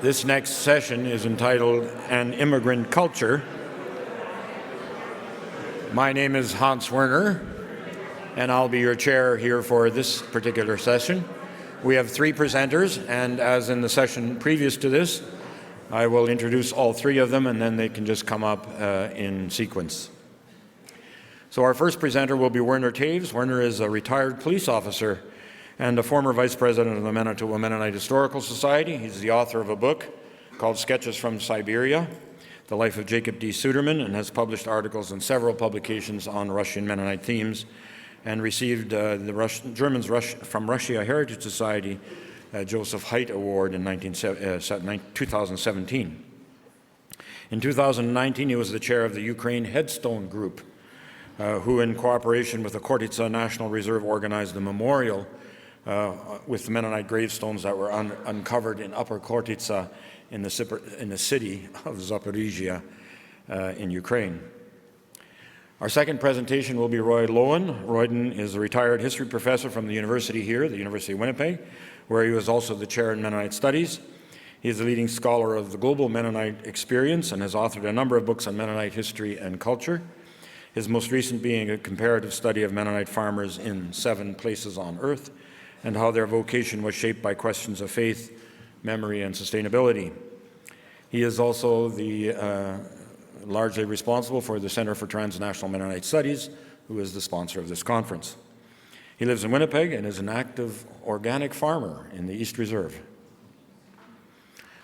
This next session is entitled An Immigrant Culture. My name is Hans Werner, and I'll be your chair here for this particular session. We have three presenters, and as in the session previous to this, I will introduce all three of them, and then they can just come up in sequence. So our first presenter will be Werner Toews. Werner is a retired police officer and a former vice president of the Manitoba Mennonite Historical Society. He's the author of a book called Sketches from Siberia, The Life of Jacob D. Suderman, and has published articles in several publications on Russian Mennonite themes, and received the Germans from Russia Heritage Society Joseph Haidt Award in 2017. In 2019, he was the chair of the Ukraine Headstone Group, who in cooperation with the Khortytsa National Reserve organized a memorial with the Mennonite gravestones that were uncovered in Upper Khortytsa in the city of Zaporizhia in Ukraine. Our second presentation will be Loewen. Royden is a retired history professor from the university here, the University of Winnipeg, where he was also the chair in Mennonite Studies. He is a leading scholar of the global Mennonite experience and has authored a number of books on Mennonite history and culture, his most recent being a comparative study of Mennonite farmers in 7 places on earth, and how their vocation was shaped by questions of faith, memory, and sustainability. He is also largely responsible for the Center for Transnational Mennonite Studies, who is the sponsor of this conference. He lives in Winnipeg and is an active organic farmer in the East Reserve.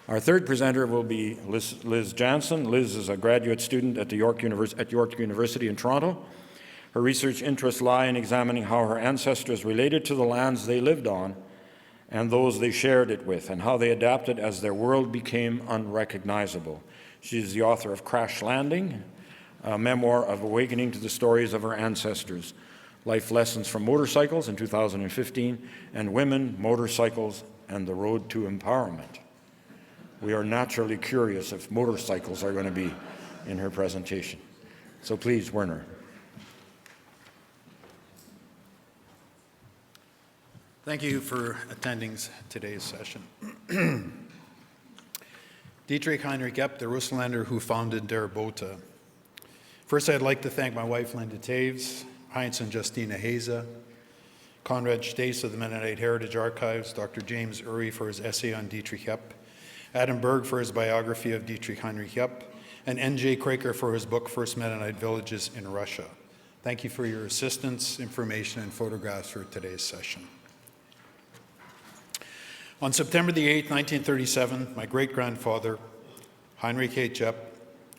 Our third presenter will be Liz Jansen. Liz is a graduate student at York University in Toronto. Her research interests lie in examining how her ancestors related to the lands they lived on and those they shared it with, and how they adapted as their world became unrecognizable. She is the author of Crash Landing, a memoir of awakening to the stories of her ancestors, Life Lessons from Motorcycles in 2015, and Women, Motorcycles, and the Road to Empowerment. We are naturally curious if motorcycles are going to be in her presentation. So please, Werner. Thank you for attending today's session. Dietrich Heinrich Epp, the Russlaender who founded der Bote. First, I'd like to thank my wife, Linda Toews, Heinz and Justina Heza, Conrad Stace of the Mennonite Heritage Archives, Dr. James Urey for his essay on Dietrich Epp, Adam Berg for his biography of Dietrich Heinrich Epp, and N.J. Kraker for his book, First Mennonite Villages in Russia. Thank you for your assistance, information, and photographs for today's session. On September the 8th, 1937, my great-grandfather, Heinrich H. Epp,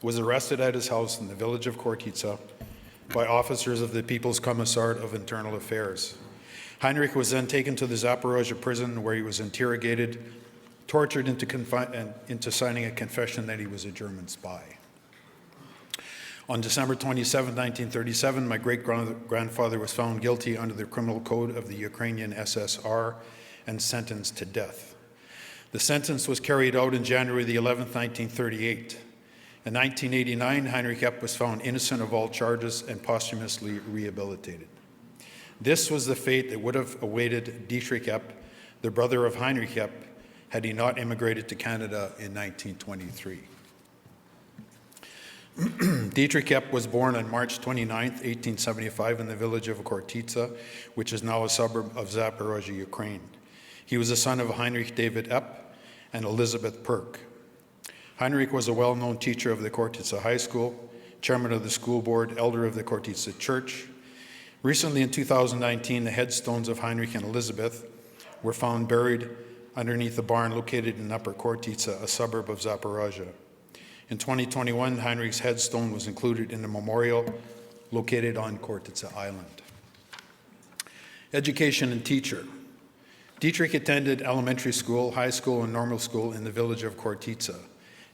was arrested at his house in the village of Khortytsa by officers of the People's Commissariat of Internal Affairs. Heinrich was then taken to the Zaporozhye prison, where he was interrogated, tortured into signing a confession that he was a German spy. On December 27, 1937, my great-grandfather was found guilty under the criminal code of the Ukrainian SSR and sentenced to death. The sentence was carried out in January the 11th, 1938. In 1989, Heinrich Epp was found innocent of all charges and posthumously rehabilitated. This was the fate that would have awaited Dietrich Epp, the brother of Heinrich Epp, had he not immigrated to Canada in 1923. Dietrich Epp was born on March 29, 1875 in the village of Khortytsa, which is now a suburb of Zaporozhye, Ukraine. He was the son of Heinrich David Epp and Elizabeth Perk. Heinrich was a well-known teacher of the Khortytsa High School, chairman of the school board, elder of the Khortytsa Church. Recently, in 2019, the headstones of Heinrich and Elizabeth were found buried underneath a barn located in Upper Khortytsa, a suburb of Zaporozhye. In 2021, Heinrich's headstone was included in a memorial located on Khortytsa Island. Education and teacher. Dietrich attended elementary school, high school, and normal school in the village of Khortytsa.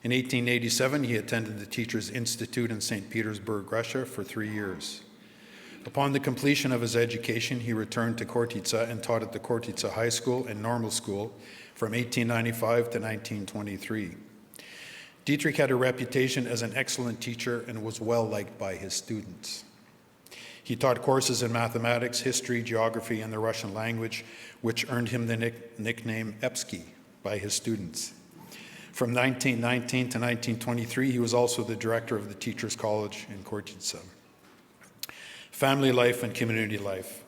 In 1887, he attended the Teachers Institute in St. Petersburg, Russia, for 3 years. Upon the completion of his education, he returned to Khortytsa and taught at the Khortytsa High School and Normal School from 1895 to 1923. Dietrich had a reputation as an excellent teacher and was well liked by his students. He taught courses in mathematics, history, geography, and the Russian language, which earned him the nickname Epsky by his students. From 1919 to 1923, he was also the director of the Teachers College in Chortitza. Family life and community life.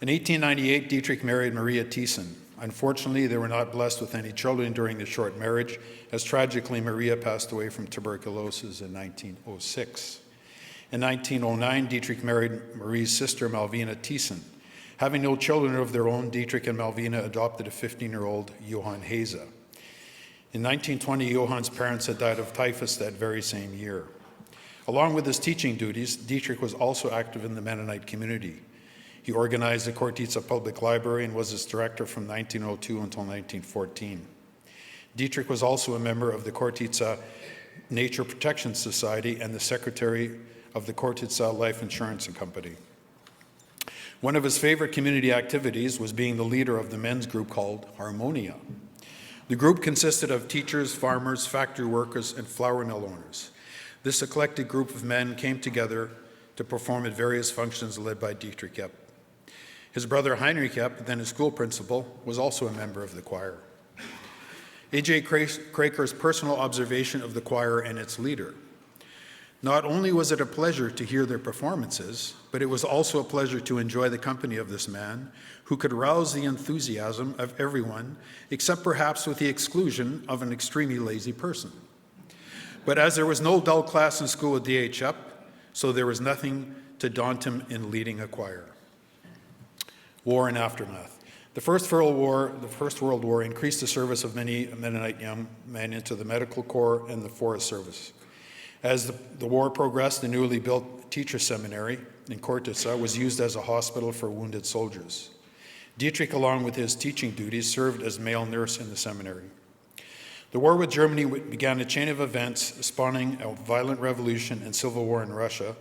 In 1898, Dietrich married Maria Thiessen. Unfortunately, they were not blessed with any children during the short marriage, as tragically Maria passed away from tuberculosis in 1906. In 1909, Dietrich married Marie's sister, Malvina Thiessen. Having no children of their own, Dietrich and Malvina adopted a 15-year-old Johann Heze. In 1920, Johann's parents had died of typhus that very same year. Along with his teaching duties, Dietrich was also active in the Mennonite community. He organized the Chortitza Public Library and was its director from 1902 until 1914. Dietrich was also a member of the Chortitza Nature Protection Society and the secretary of the Chortitza Life Insurance Company. One of his favorite community activities was being the leader of the men's group called Harmonia. The group consisted of teachers, farmers, factory workers, and flour mill owners. This eclectic group of men came together to perform at various functions led by Dietrich Epp. His brother Heinrich Epp, then his school principal, was also a member of the choir. A.J. Kraker's personal observation of the choir and its leader. Not only was it a pleasure to hear their performances, but it was also a pleasure to enjoy the company of this man who could rouse the enthusiasm of everyone, except perhaps with the exclusion of an extremely lazy person. But as there was no dull class in school with D.H. Epp, so there was nothing to daunt him in leading a choir. War and aftermath. The First World War increased the service of many Mennonite young men into the medical corps and the forest service. As the war progressed, the newly built teacher seminary in Chortitza was used as a hospital for wounded soldiers. Dietrich, along with his teaching duties, served as male nurse in the seminary. The war with Germany began a chain of events spawning a violent revolution and civil war in Russia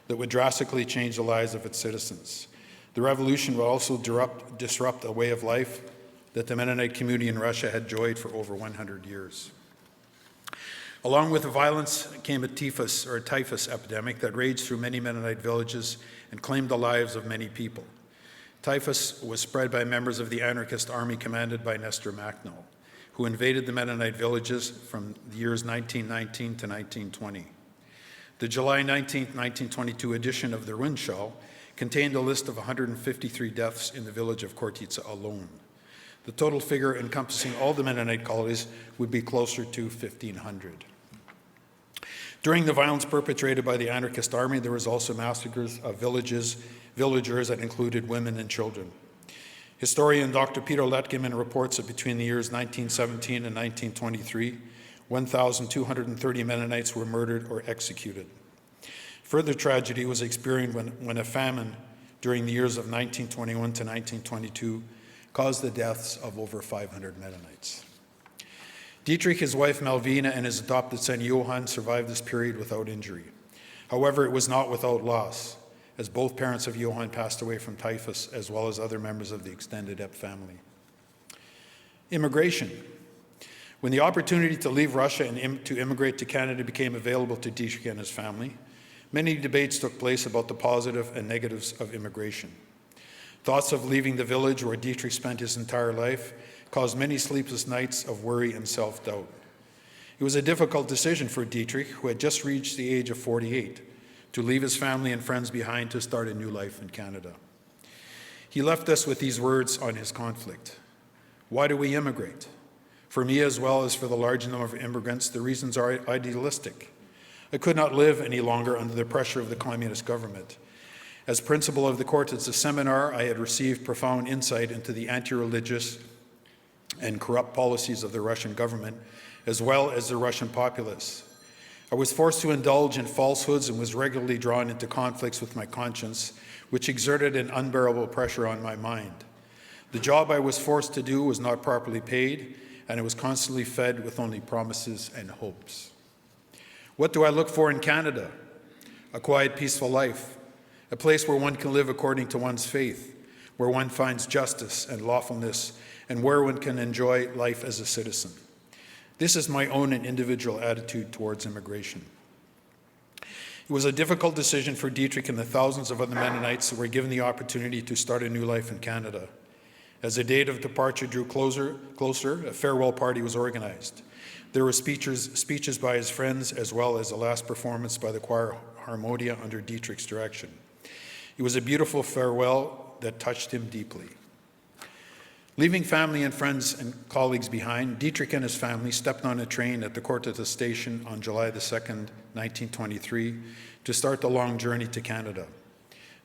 that would drastically change the lives of its citizens. The revolution would also disrupt a way of life that the Mennonite community in Russia had enjoyed for over 100 years. Along with the violence came a typhus epidemic that raged through many Mennonite villages and claimed the lives of many people. Typhus was spread by members of the anarchist army commanded by Nestor Macknell, who invaded the Mennonite villages from the years 1919 to 1920. The July 19, 1922 edition of the Rundschau contained a list of 153 deaths in the village of Chortitza alone. The total figure encompassing all the Mennonite colonies would be closer to 1,500. During the violence perpetrated by the anarchist army, there was also massacres of villagers that included women and children. Historian Dr. Peter Letkeman reports that between the years 1917 and 1923, 1,230 Mennonites were murdered or executed. Further tragedy was experienced when a famine during the years of 1921 to 1922 caused the deaths of over 500 Mennonites. Dietrich, his wife Malvina, and his adopted son Johann survived this period without injury. However, it was not without loss, as both parents of Johann passed away from typhus, as well as other members of the extended Epp family. Immigration. When the opportunity to leave Russia and to immigrate to Canada became available to Dietrich and his family, many debates took place about the positive and negatives of immigration. Thoughts of leaving the village where Dietrich spent his entire life caused many sleepless nights of worry and self-doubt. It was a difficult decision for Dietrich, who had just reached the age of 48, to leave his family and friends behind to start a new life in Canada. He left us with these words on his conflict. Why do we immigrate? For me, as well as for the large number of immigrants, the reasons are idealistic. I could not live any longer under the pressure of the communist government. As principal of the Chortitza seminar, I had received profound insight into the anti-religious and corrupt policies of the Russian government, as well as the Russian populace. I was forced to indulge in falsehoods and was regularly drawn into conflicts with my conscience, which exerted an unbearable pressure on my mind. The job I was forced to do was not properly paid, and I was constantly fed with only promises and hopes. What do I look for in Canada? A quiet, peaceful life, a place where one can live according to one's faith, where one finds justice and lawfulness, and where one can enjoy life as a citizen. This is my own and individual attitude towards immigration. It was a difficult decision for Dietrich and the thousands of other Mennonites who were given the opportunity to start a new life in Canada. As the date of departure drew closer, a farewell party was organized. There were speeches by his friends, as well as a last performance by the choir Harmonia under Dietrich's direction. It was a beautiful farewell that touched him deeply. Leaving family and friends and colleagues behind, Dietrich and his family stepped on a train at the Courtice station on July the 2nd, 1923, to start the long journey to Canada.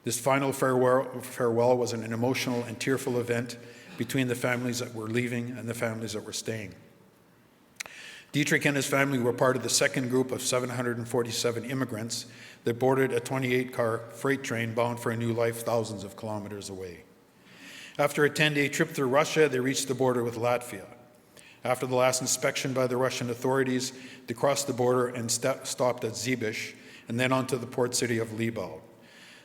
This final farewell was an emotional and tearful event between the families that were leaving and the families that were staying. Dietrich and his family were part of the second group of 747 immigrants that boarded a 28-car freight train bound for a new life thousands of kilometers away. After a 10-day trip through Russia, they reached the border with Latvia. After the last inspection by the Russian authorities, they crossed the border and stopped at Zibish and then onto the port city of Libau.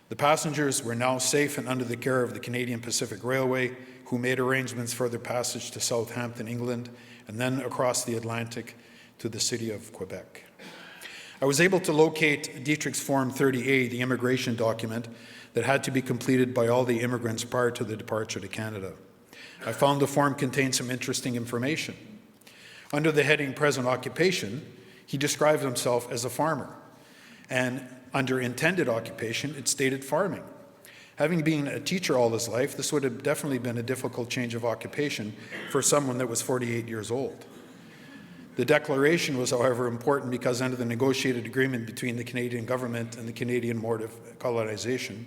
The passengers were now safe and under the care of the Canadian Pacific Railway, who made arrangements for their passage to Southampton, England, and then across the Atlantic to the city of Quebec. I was able to locate Dietrich's Form 30A, the immigration document that had to be completed by all the immigrants prior to the departure to Canada. I found the form contained some interesting information. Under the heading Present Occupation, he described himself as a farmer, and under intended occupation, it stated farming. Having been a teacher all his life, this would have definitely been a difficult change of occupation for someone that was 48 years old. The declaration was, however, important because under the negotiated agreement between the Canadian government and the Canadian Board of Colonization,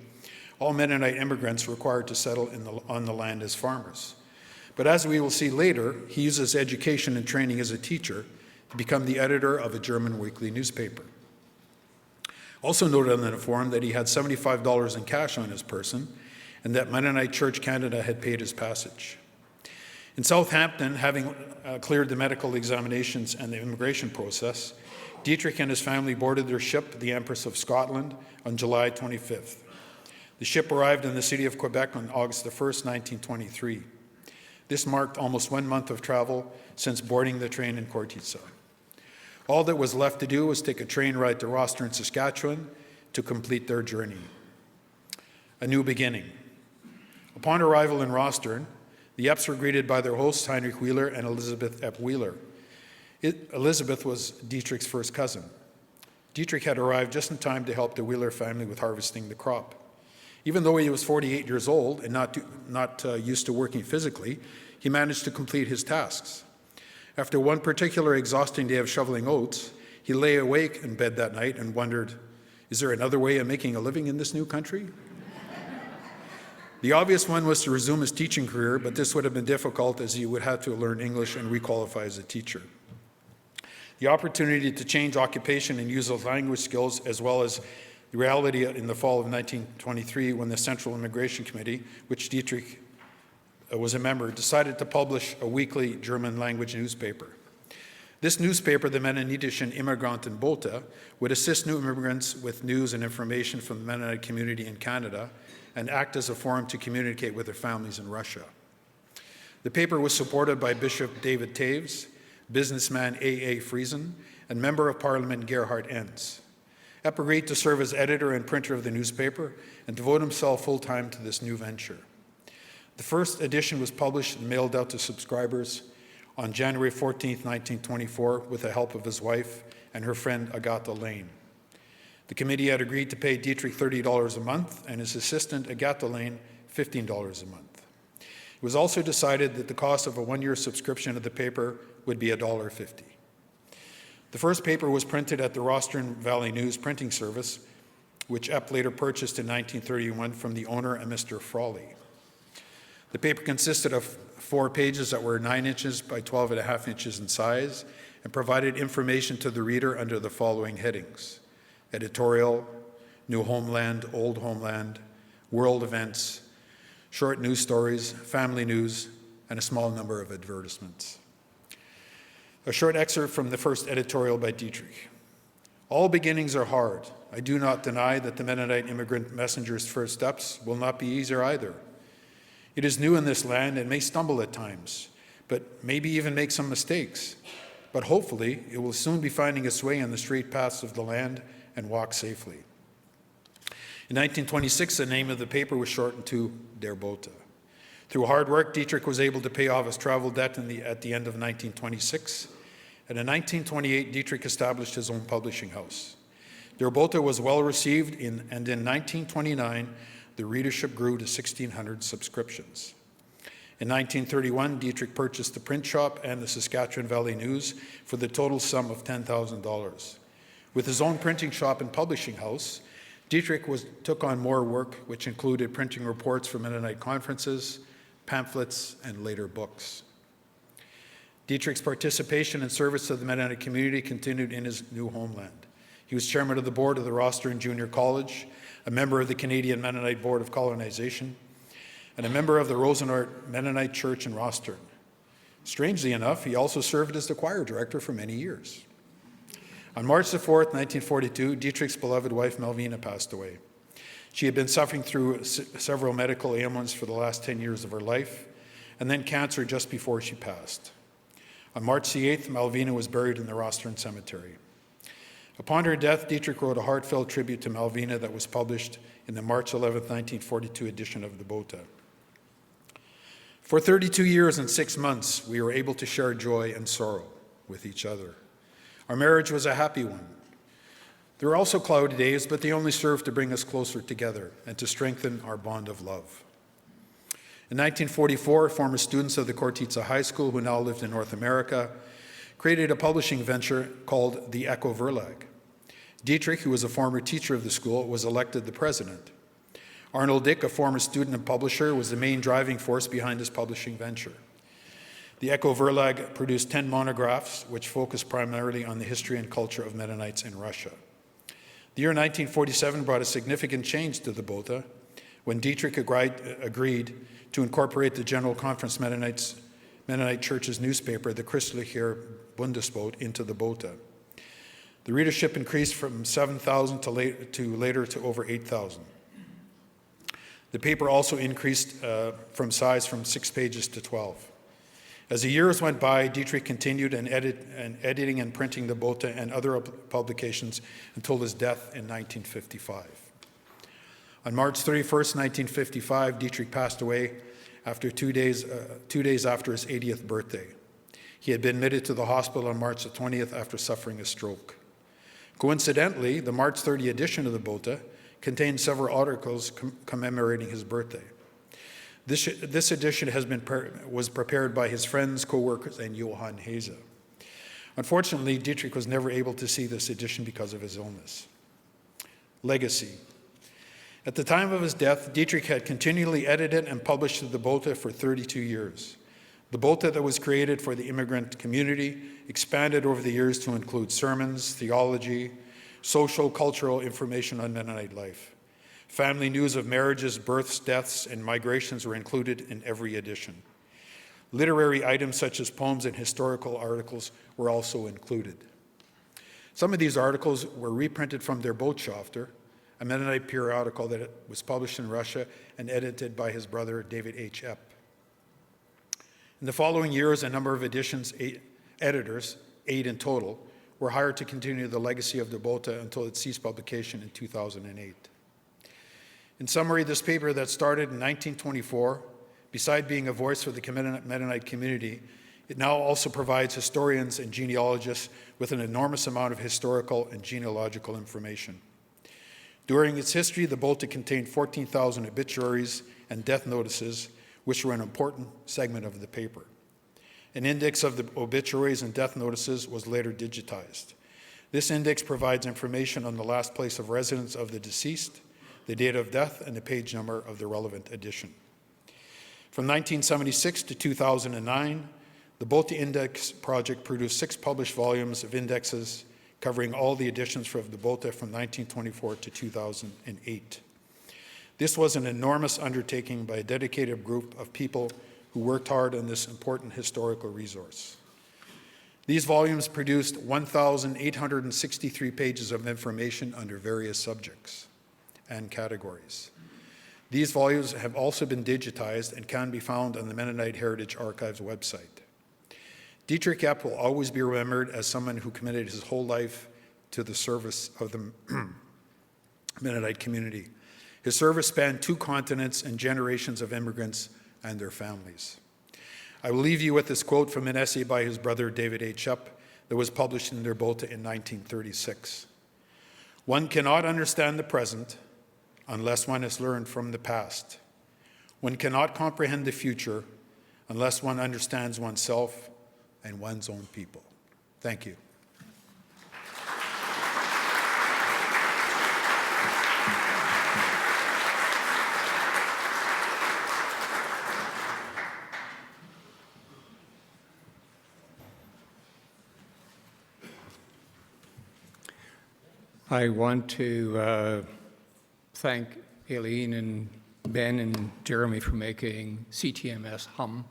all Mennonite immigrants were required to settle on the land as farmers. But as we will see later, he uses education and training as a teacher to become the editor of a German weekly newspaper. Also noted on the form that he had $75 in cash on his person and that Mennonite Church Canada had paid his passage. In Southampton, having cleared the medical examinations and the immigration process, Dietrich and his family boarded their ship, the Empress of Scotland, on July 25th. The ship arrived in the city of Quebec on August 1st, 1923. This marked almost 1 month of travel since boarding the train in Courtice. All that was left to do was take a train ride to Rostern, Saskatchewan, to complete their journey. A new beginning. Upon arrival in Rostern, the Epps were greeted by their hosts, Heinrich Wheeler and Elizabeth Epp Wheeler. Elizabeth was Dietrich's first cousin. Dietrich had arrived just in time to help the Wheeler family with harvesting the crop. Even though he was 48 years old and not used to working physically, he managed to complete his tasks. After one particular exhausting day of shoveling oats, he lay awake in bed that night and wondered, is there another way of making a living in this new country? The obvious one was to resume his teaching career, but this would have been difficult as he would have to learn English and requalify as a teacher. The opportunity to change occupation and use those language skills, as well as the reality in the fall of 1923 when the Central Immigration Committee, which Dietrich was a member, decided to publish a weekly German language newspaper. This newspaper, the Mennonitischen Immigrant in Bote, would assist new immigrants with news and information from the Mennonite community in Canada and act as a forum to communicate with their families in Russia. The paper was supported by Bishop David Toews, businessman A.A. Friesen, and Member of Parliament Gerhard Enns. Epp agreed to serve as editor and printer of the newspaper and devote himself full-time to this new venture. The first edition was published and mailed out to subscribers on January 14, 1924, with the help of his wife and her friend Agatha Lane. The committee had agreed to pay Dietrich $30 a month and his assistant Agatha Lane $15 a month. It was also decided that the cost of a one-year subscription of the paper would be $1.50. The first paper was printed at the Rostern Valley News printing service, which Epp later purchased in 1931 from the owner, a Mr. Frawley. The paper consisted of 4 pages that were 9 inches by 12.5 inches in size and provided information to the reader under the following headings: editorial, new homeland, old homeland, world events, short news stories, family news, and a small number of advertisements. A short excerpt from the first editorial by Dietrich. All beginnings are hard. I do not deny that the Mennonite immigrant messenger's first steps will not be easier either. It is new in this land and may stumble at times, but maybe even make some mistakes. But hopefully, it will soon be finding its way on the straight paths of the land and walk safely. In 1926, the name of the paper was shortened to Der Bote. Through hard work, Dietrich was able to pay off his travel debt at the end of 1926. And in 1928, Dietrich established his own publishing house. Der Bote was well received, and in 1929, the readership grew to 1,600 subscriptions. In 1931, Dietrich purchased the print shop and the Saskatchewan Valley News for the total sum of $10,000. With his own printing shop and publishing house, Dietrich took on more work, which included printing reports for Mennonite conferences, pamphlets, and later books. Dietrich's participation and service to the Mennonite community continued in his new homeland. He was chairman of the board of the Russlaender Junior College, a member of the Canadian Mennonite Board of Colonization, and a member of the Rosenart Mennonite Church in Rostern. Strangely enough, he also served as the choir director for many years. On March the 4th, 1942, Dietrich's beloved wife, Malvina, passed away. She had been suffering through several medical ailments for the last 10 years of her life, and then cancer just before she passed. On March the 8th, Malvina was buried in the Rostern Cemetery. Upon her death, Dietrich wrote a heartfelt tribute to Malvina that was published in the March 11, 1942 edition of the Bote. For 32 years and 6 months, we were able to share joy and sorrow with each other. Our marriage was a happy one. There were also cloudy days, but they only served to bring us closer together and to strengthen our bond of love. In 1944, former students of the Cortitza High School, who now lived in North America, created a publishing venture called the Echo Verlag. Dietrich, who was a former teacher of the school, was elected the president. Arnold Dick, a former student and publisher, was the main driving force behind this publishing venture. The Echo Verlag produced 10 monographs, which focused primarily on the history and culture of Mennonites in Russia. The year 1947 brought a significant change to the Bote when Dietrich agreed to incorporate the General Conference Mennonite Church's newspaper, the Christlicher Bundesbote, into the Bote. The readership increased from 7,000 to later to over 8,000. The paper also increased from size from 6 pages to 12. As the years went by, Dietrich continued editing and printing the Bote and other publications until his death in 1955. On March 31st, 1955, Dietrich passed away after 2 days after his 80th birthday. He had been admitted to the hospital on March the 20th after suffering a stroke. Coincidentally, the March 30 edition of the Bote contained several articles commemorating his birthday. This edition was prepared by his friends, co-workers, and Johann Hase. Unfortunately, Dietrich was never able to see this edition because of his illness. Legacy. At the time of his death, Dietrich had continually edited and published the Bote for 32 years. The Bote that was created for the immigrant community expanded over the years to include sermons, theology, social, cultural information on Mennonite life. Family news of marriages, births, deaths, and migrations were included in every edition. Literary items such as poems and historical articles were also included. Some of these articles were reprinted from Der Botschafter, a Mennonite periodical that was published in Russia and edited by his brother David H. Epp. In the following years, a number of editors, 8 in total, were hired to continue the legacy of the Bote until it ceased publication in 2008. In summary, this paper that started in 1924, beside being a voice for the Mennonite community, it now also provides historians and genealogists with an enormous amount of historical and genealogical information. During its history, the Bote contained 14,000 obituaries and death notices, which were an important segment of the paper. An index of the obituaries and death notices was later digitized. This index provides information on the last place of residence of the deceased, the date of death, and the page number of the relevant edition. From 1976 to 2009, the Bote Index Project produced 6 published volumes of indexes covering all the editions of the Bote from 1924 to 2008. This was an enormous undertaking by a dedicated group of people who worked hard on this important historical resource. These volumes produced 1,863 pages of information under various subjects and categories. These volumes have also been digitized and can be found on the Mennonite Heritage Archives website. Dietrich Epp will always be remembered as someone who committed his whole life to the service of the Mennonite community. His service spanned 2 continents and generations of immigrants and their families. I will leave you with this quote from an essay by his brother David A. Chup that was published in their Bote in 1936. One cannot understand the present unless one has learned from the past. One cannot comprehend the future unless one understands oneself and one's own people. Thank you. I want to thank Aileen and Ben and Jeremy for making CTMS hum.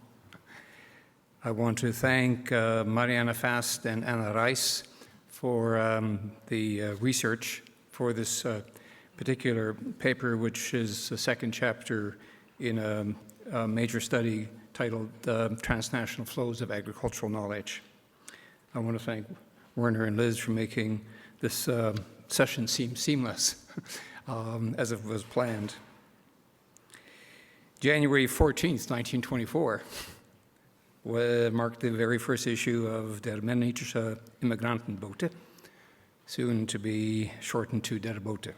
I want to thank Mariana Fast and Anna Rice for the research for this particular paper, which is the second chapter in a major study titled Transnational Flows of Agricultural Knowledge. I want to thank Werner and Liz for making this session seem seamless as it was planned. January 14th, 1924, marked the very first issue of Der Mennonites Immigrant Bote, soon to be shortened to Der Bote,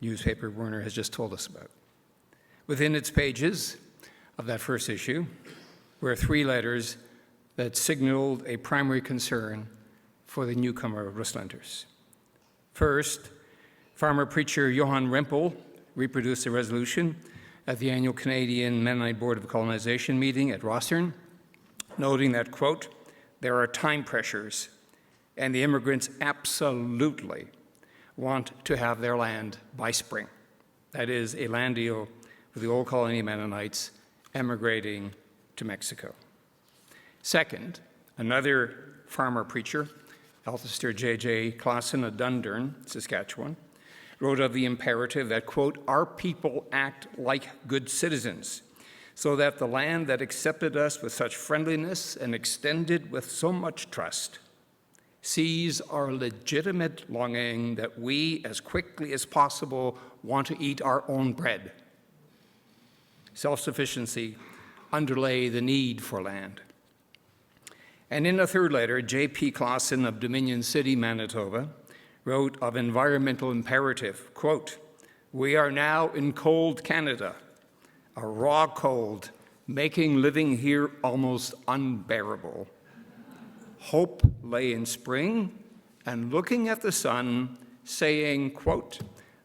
newspaper Werner has just told us about. Within its pages of that first issue were 3 letters that signaled a primary concern for the newcomer Russlaenders. First, farmer preacher Johann Rempel reproduced a resolution at the annual Canadian Mennonite Board of Colonization meeting at Royden, noting that, quote, there are time pressures and the immigrants absolutely want to have their land by spring. That is a land deal with the old colony Mennonites emigrating to Mexico. Second, another farmer preacher, Althester J.J. Claassen of Dundurn, Saskatchewan, wrote of the imperative that, quote, our people act like good citizens, so that the land that accepted us with such friendliness and extended with so much trust sees our legitimate longing that we, as quickly as possible, want to eat our own bread. Self-sufficiency underlay the need for land. And in a third letter, J.P. Claassen of Dominion City, Manitoba, wrote of environmental imperative, quote, we are now in cold Canada, a raw cold, making living here almost unbearable. Hope lay in spring, and looking at the sun, saying, quote,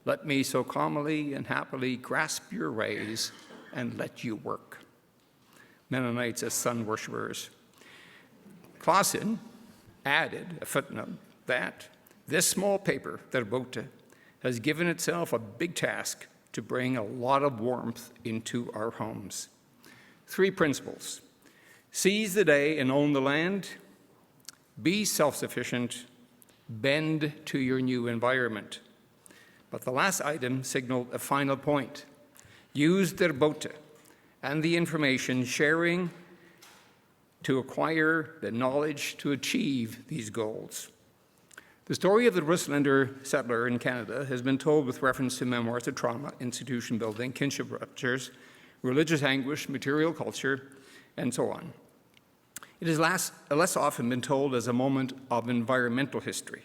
let me so calmly and happily grasp your rays and let you work. Mennonites as sun worshippers. Claassen added a footnote that this small paper, Der Bote, has given itself a big task to bring a lot of warmth into our homes. 3 principles: seize the day and own the land, be self-sufficient, bend to your new environment. But the last item signaled a final point. Use Der Bote and the information sharing to acquire the knowledge to achieve these goals. The story of the Russlaender settler in Canada has been told with reference to memoirs of trauma, institution building, kinship ruptures, religious anguish, material culture, and so on. It is less often been told as a moment of environmental history,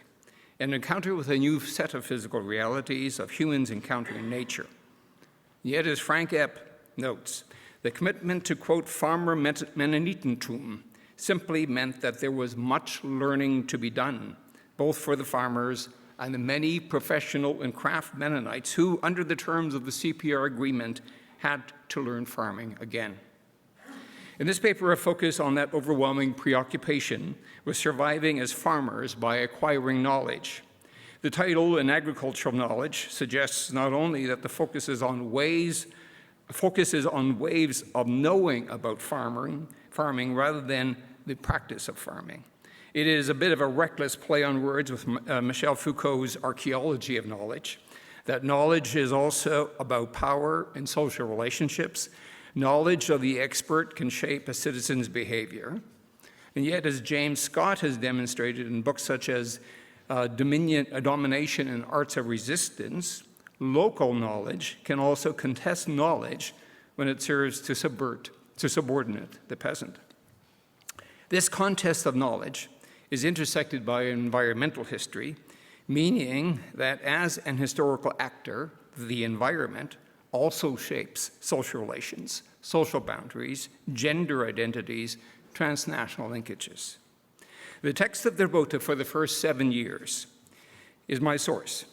an encounter with a new set of physical realities of humans encountering nature. Yet, as Frank Epp notes, the commitment to, quote, farmer Mennonitentum simply meant that there was much learning to be done, both for the farmers and the many professional and craft Mennonites who, under the terms of the CPR agreement, had to learn farming again. In this paper, I focus on that overwhelming preoccupation with surviving as farmers by acquiring knowledge. The title, An Agricultural Knowledge, suggests not only that the focus is on ways of knowing about farming rather than the practice of farming. It is a bit of a reckless play on words with Michel Foucault's archaeology of knowledge, that knowledge is also about power and social relationships. Knowledge of the expert can shape a citizen's behavior. And yet, as James Scott has demonstrated in books such as Domination and Arts of Resistance, local knowledge can also contest knowledge when it serves to subvert to subordinate the peasant. This contest of knowledge is intersected by environmental history, meaning that as an historical actor, the environment also shapes social relations, social boundaries, gender identities, transnational linkages. The text of their Bote for the first 7 years is my source.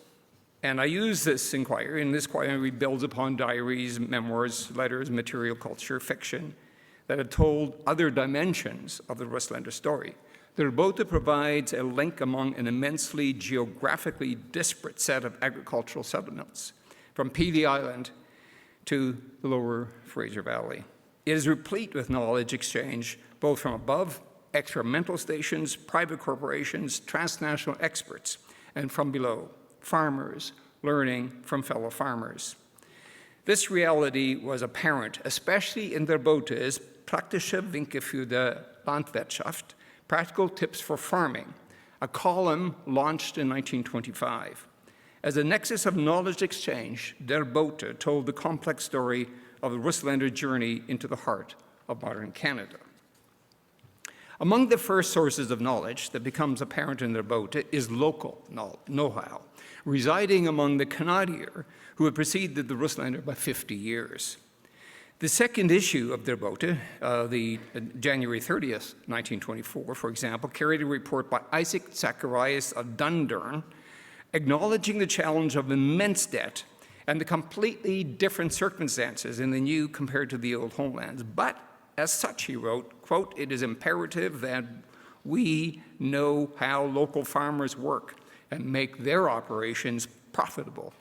And I use this inquiry, and this inquiry builds upon diaries, memoirs, letters, material culture, fiction, that have told other dimensions of the Russlaender story. The Bote provides a link among an immensely geographically disparate set of agricultural settlements, from Peavey Island to the lower Fraser Valley. It is replete with knowledge exchange, both from above, experimental stations, private corporations, transnational experts, and from below, farmers learning from fellow farmers. This reality was apparent, especially in their Botes, Praktische Winke für die Landwirtschaft, Practical Tips for Farming, a column launched in 1925. As a nexus of knowledge exchange, their Bote told the complex story of the Russlaender journey into the heart of modern Canada. Among the first sources of knowledge that becomes apparent in their Bote is local know-how, residing among the Canadier who had preceded the Russlaender by 50 years. The second issue of their Bote, the January 30th, 1924, for example, carried a report by Isaac Zacharias of Dundurn, acknowledging the challenge of immense debt and the completely different circumstances in the new compared to the old homelands. But as such, he wrote, quote, "It is imperative that we know how local farmers work and make their operations profitable."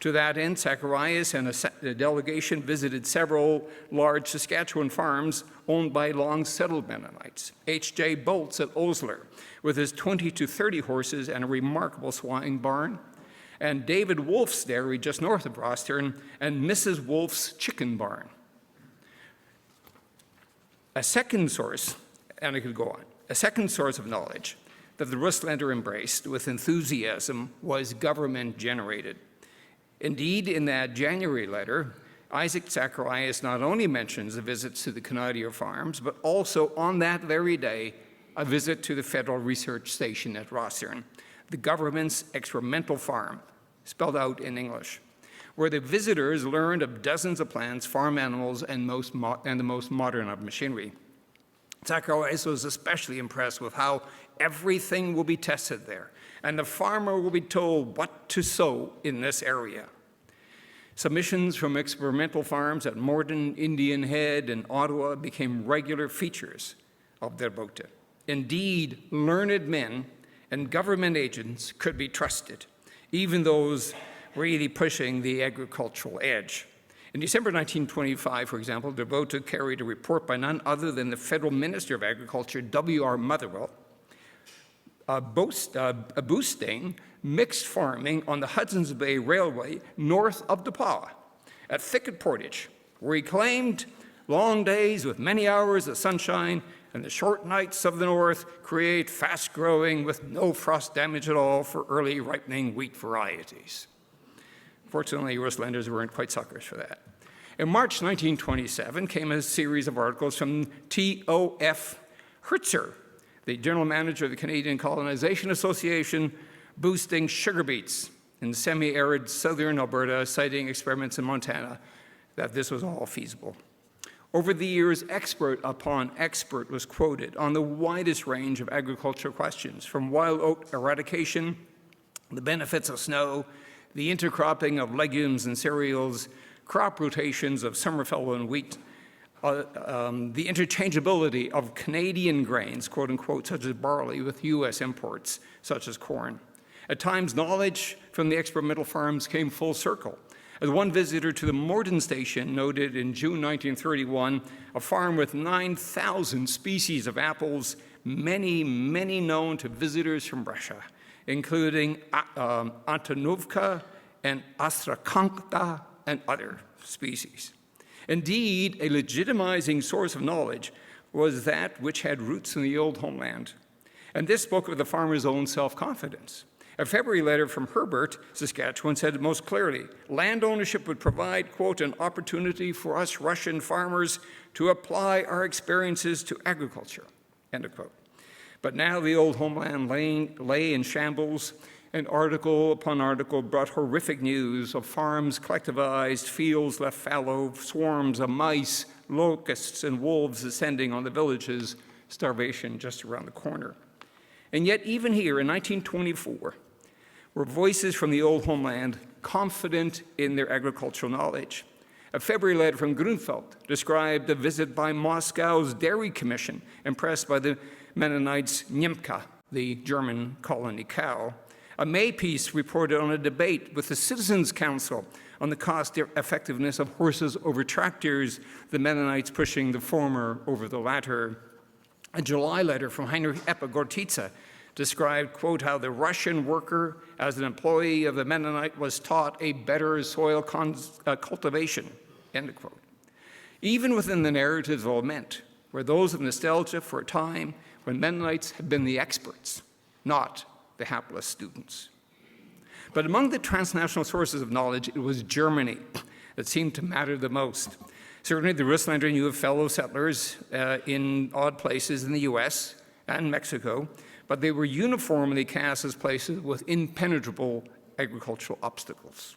To that end, Zacharias and a delegation visited several large Saskatchewan farms owned by long-settled Mennonites. H.J. Bolt's at Osler, with his 20 to 30 horses and a remarkable swine barn, and David Wolf's dairy just north of Rostern, and Mrs. Wolf's chicken barn. A second source, and I could go on, a second source of knowledge that the Russlander embraced with enthusiasm was government-generated. Indeed, in that January letter, Isaac Zacharias not only mentions the visits to the Canadier farms, but also on that very day, a visit to the Federal Research Station at Rostern, the government's experimental farm, spelled out in English, where the visitors learned of dozens of plants, farm animals, and the most modern of machinery. Zacharias was especially impressed with how everything will be tested there, and the farmer will be told what to sow in this area. Submissions from experimental farms at Morden, Indian Head, and Ottawa became regular features of their Bote. Indeed, learned men and government agents could be trusted, even those really pushing the agricultural edge. In December 1925, for example, their Bote carried a report by none other than the Federal Minister of Agriculture, W.R. Motherwell, boosting mixed farming on the Hudson's Bay Railway north of DePaul at Thicket Portage, where he claimed long days with many hours of sunshine and the short nights of the north create fast-growing with no frost damage at all for early ripening wheat varieties. Fortunately, Russlanders weren't quite suckers for that. In March 1927 came a series of articles from T.O.F. Hertzer, the general manager of the Canadian Colonization Association, boosting sugar beets in semi-arid southern Alberta, citing experiments in Montana, that this was all feasible. Over the years, expert upon expert was quoted on the widest range of agricultural questions, from wild oat eradication, the benefits of snow, the intercropping of legumes and cereals, crop rotations of summerfellow and wheat, the interchangeability of Canadian grains, quote unquote, such as barley, with U.S. imports, such as corn. At times, knowledge from the experimental farms came full circle. As one visitor to the Morden station noted in June 1931, a farm with 9,000 species of apples, many known to visitors from Russia, including Antonovka and Astrakhanka and other species. Indeed, a legitimizing source of knowledge was that which had roots in the old homeland. And this spoke of the farmer's own self-confidence. A February letter from Herbert, Saskatchewan, said it most clearly, land ownership would provide, quote, an opportunity for us Russian farmers to apply our experiences to agriculture, end of quote. But now the old homeland lay in shambles, and article upon article brought horrific news of farms collectivized, fields left fallow, swarms of mice, locusts, and wolves descending on the villages, starvation just around the corner. And yet, even here in 1924, were voices from the old homeland confident in their agricultural knowledge. A February letter from Grunfeld described a visit by Moscow's Dairy Commission, impressed by the Mennonites' Namaka, the German colony cow. A May piece reported on a debate with the Citizens' Council on the cost effectiveness of horses over tractors, the Mennonites pushing the former over the latter. A July letter from Heinrich Gortitza described, quote, how the Russian worker, as an employee of the Mennonite, was taught a better soil cultivation, end of quote. Even within the narratives of lament were those of nostalgia for a time when Mennonites had been the experts, not the hapless students. But among the transnational sources of knowledge, it was Germany that seemed to matter the most. Certainly the Russlaender knew of fellow settlers in odd places in the US and Mexico, but they were uniformly cast as places with impenetrable agricultural obstacles.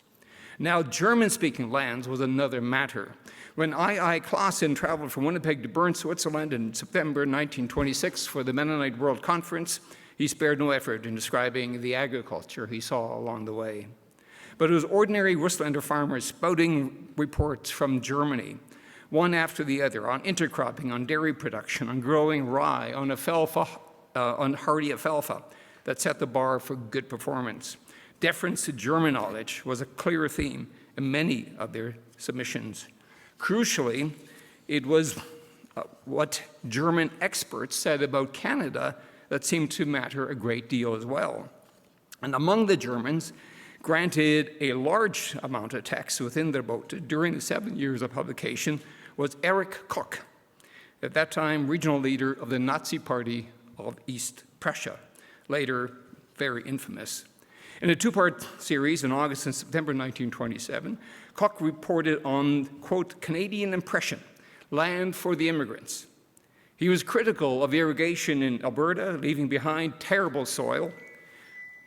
Now, German-speaking lands was another matter. When I. Claassen traveled from Winnipeg to Bern, Switzerland in September 1926 for the Mennonite World Conference, he spared no effort in describing the agriculture he saw along the way. But it was ordinary Russlaender farmers spouting reports from Germany, one after the other, on intercropping, on dairy production, on growing rye, on alfalfa, on hardy alfalfa, that set the bar for good performance. Deference to German knowledge was a clear theme in many of their submissions. Crucially, it was what German experts said about Canada that seemed to matter a great deal as well. And among the Germans, granted a large amount of text within their Bote during the 7 years of publication, was Erich Koch, at that time regional leader of the Nazi Party of East Prussia, later very infamous. In a two-part series in August and September 1927, Koch reported on, quote, Canadian impression, land for the immigrants. He was critical of irrigation in Alberta, leaving behind terrible soil,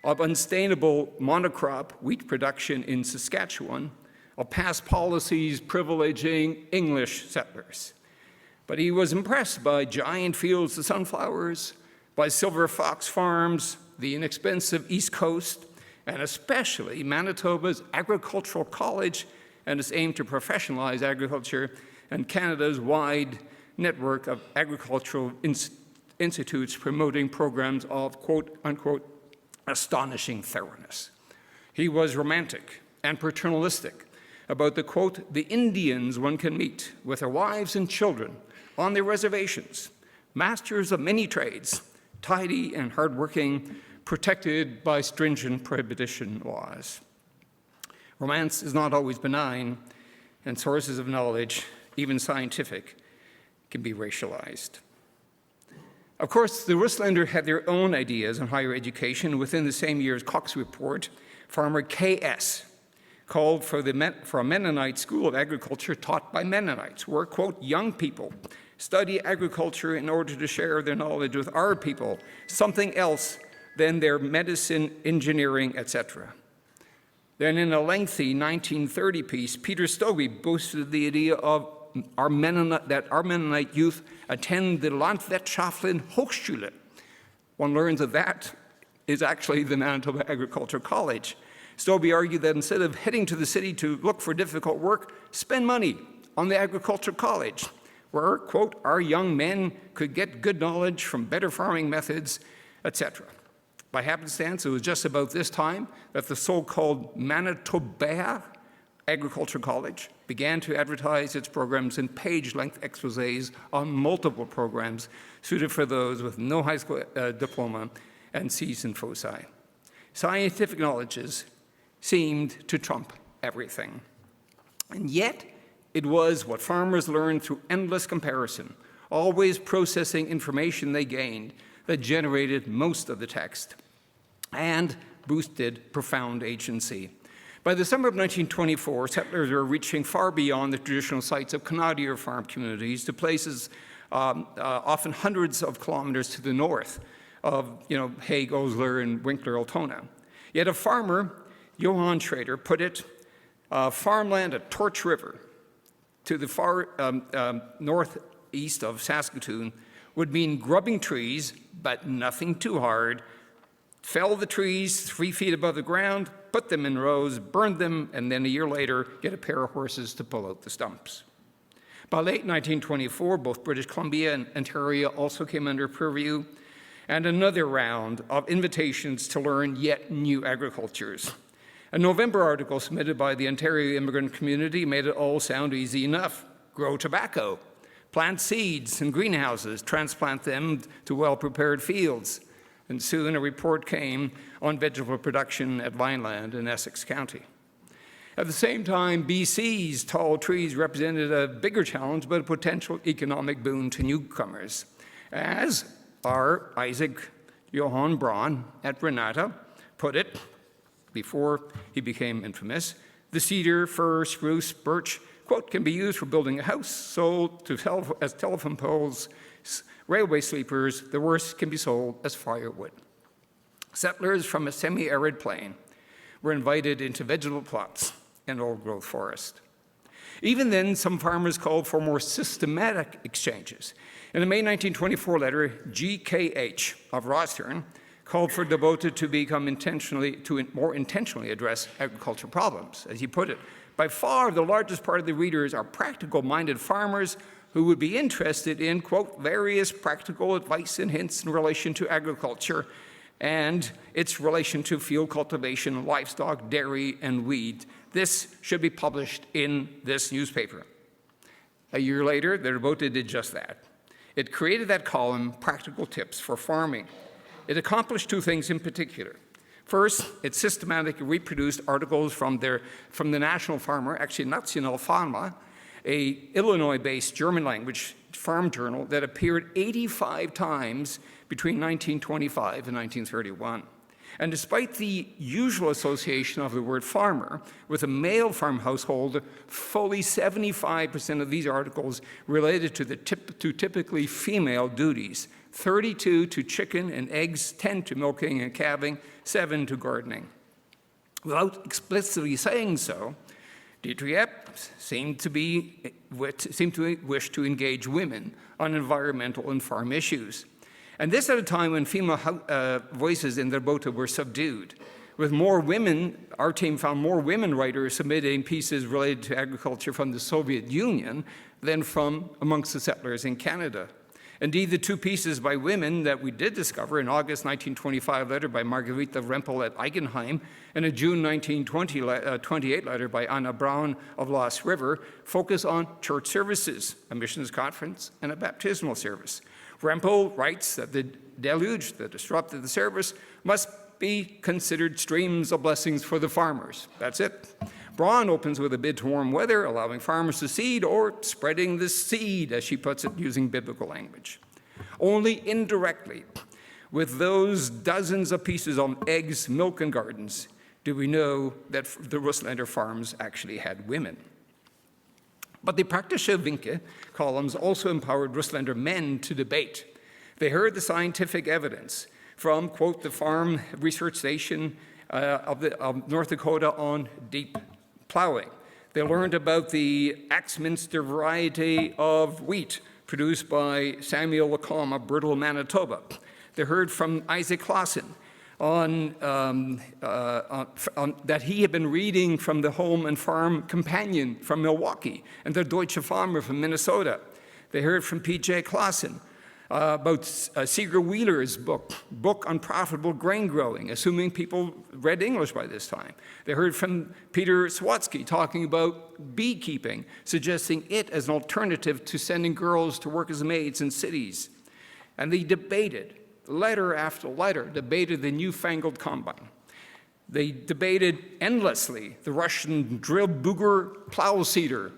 of unsustainable monocrop wheat production in Saskatchewan, of past policies privileging English settlers. But he was impressed by giant fields of sunflowers, by silver fox farms, the inexpensive East Coast, and especially Manitoba's agricultural college and its aim to professionalize agriculture, and Canada's wide network of agricultural institutes promoting programs of, quote, unquote, astonishing thoroughness. He was romantic and paternalistic about the, quote, the Indians one can meet with their wives and children on their reservations, masters of many trades, tidy and hardworking, protected by stringent prohibition laws. Romance is not always benign, and sources of knowledge, even scientific, can be racialized. Of course, the Russlaender had their own ideas on higher education. Within the same year's Cox report, farmer K.S. called for a Mennonite school of agriculture taught by Mennonites, where, quote, young people study agriculture in order to share their knowledge with our people, something else than their medicine, engineering, etc. Then in a lengthy 1930 piece, Peter Stobie boasted the idea of that our Mennonite youth attend the Landwirtschaftliche Hochschule. One learns that is actually the Manitoba Agricultural College. Stobie argued that instead of heading to the city to look for difficult work, spend money on the Agricultural College, where, quote, our young men could get good knowledge from better farming methods, etc. By happenstance, it was just about this time that the so-called Manitoba Agricultural College began to advertise its programs in page-length exposés on multiple programs suited for those with no high school diploma and Cs and foci. Scientific knowledges seemed to trump everything. And yet, it was what farmers learned through endless comparison, always processing information they gained, that generated most of the text. And boosted profound agency. By the summer of 1924, settlers were reaching far beyond the traditional sites of Canadian farm communities to places often hundreds of kilometers to the north of Hague, Osler, and Winkler, Altona. Yet a farmer, Johann Schrader, put it, farmland at Torch River to the far northeast of Saskatoon would mean grubbing trees, but nothing too hard. Fell the trees 3 feet above the ground, put them in rows, burned them, and then a year later, get a pair of horses to pull out the stumps. By late 1924, both British Columbia and Ontario also came under purview, and another round of invitations to learn yet new agricultures. A November article submitted by the Ontario immigrant community made it all sound easy enough. Grow tobacco, plant seeds in greenhouses, transplant them to well-prepared fields. And soon a report came on vegetable production at Vineland in Essex County. At the same time, BC's tall trees represented a bigger challenge, but a potential economic boon to newcomers, as our Isaac Johann Braun at Renata put it, before he became infamous, the cedar, fir, spruce, birch, quote, can be used for building a house, sold as telephone poles, railway sleepers, the worst can be sold as firewood. Settlers from a semi-arid plain were invited into vegetable plots and old-growth forest. Even then, some farmers called for more systematic exchanges. In a May 1924 letter, GKH of Rossern called for the Bote to more intentionally address agricultural problems. As he put it, by far the largest part of the readers are practical-minded farmers who would be interested in, quote, various practical advice and hints in relation to agriculture and its relation to field cultivation, livestock, dairy, and wheat. This should be published in this newspaper. A year later, the Bote did just that. It created that column, Practical Tips for Farming. It accomplished two things in particular. First, it systematically reproduced articles from the National Farmer, actually National Farmer, a Illinois-based German-language farm journal that appeared 85 times between 1925 and 1931. And despite the usual association of the word farmer with a male farm household, fully 75% of these articles related to typically female duties, 32 to chicken and eggs, 10 to milking and calving, 7 to gardening. Without explicitly saying so, Dietrich seemed to wish to engage women on environmental and farm issues. And this at a time when female voices in their Bote were subdued. With more women, our team found more women writers submitting pieces related to agriculture from the Soviet Union than from amongst the settlers in Canada. Indeed, the two pieces by women that we did discover, an August 1925 letter by Margarita Rempel at Eigenheim and a June 1928 letter by Anna Braun of Lost River, focus on church services, a missions conference, and a baptismal service. Rempel writes that the deluge that disrupted the service must be considered streams of blessings for the farmers. That's it. Braun opens with a bid to warm weather, allowing farmers to seed or spreading the seed, as she puts it, using biblical language. Only indirectly, with those dozens of pieces on eggs, milk, and gardens, do we know that the Russlaender farms actually had women. But the Praktische Winke columns also empowered Russlaender men to debate. They heard the scientific evidence from, quote, the Farm Research Station of North Dakota on deep plowing. They learned about the Axminster variety of wheat produced by Samuel Lacombe of Brittle, Manitoba. They heard from Isaac Clausen that he had been reading from the Home and Farm Companion from Milwaukee and the Deutsche Farmer from Minnesota. They heard from P.J. Clausen about Seeger Wheeler's book on profitable grain growing, assuming people read English by this time. They heard from Peter Swatsky talking about beekeeping, suggesting it as an alternative to sending girls to work as maids in cities. And they debated, letter after letter, debated the newfangled combine. They debated endlessly the Russian drill booger plow seeder.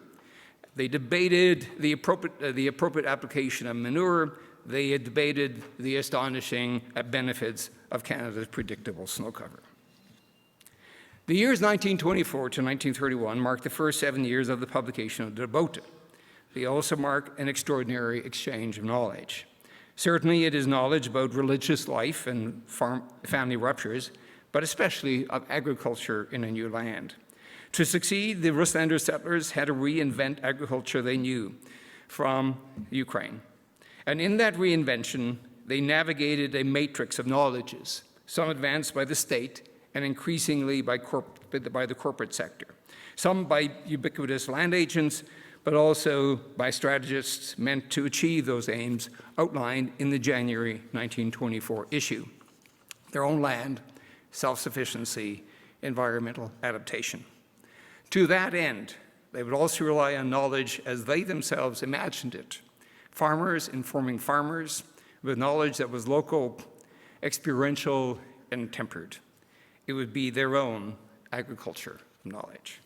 They debated the appropriate application of manure. They had debated the astonishing benefits of Canada's predictable snow cover. The years 1924 to 1931 mark the first 7 years of the publication of the Bote. They also mark an extraordinary exchange of knowledge. Certainly it is knowledge about religious life and family ruptures, but especially of agriculture in a new land. To succeed, the Russlaender settlers had to reinvent agriculture they knew from Ukraine. And in that reinvention, they navigated a matrix of knowledges, some advanced by the state and increasingly by the corporate sector, some by ubiquitous land agents, but also by strategists meant to achieve those aims outlined in the January 1924 issue: their own land, self-sufficiency, environmental adaptation. To that end, they would also rely on knowledge as they themselves imagined it: farmers informing farmers with knowledge that was local, experiential, and tempered. It would be their own agriculture knowledge.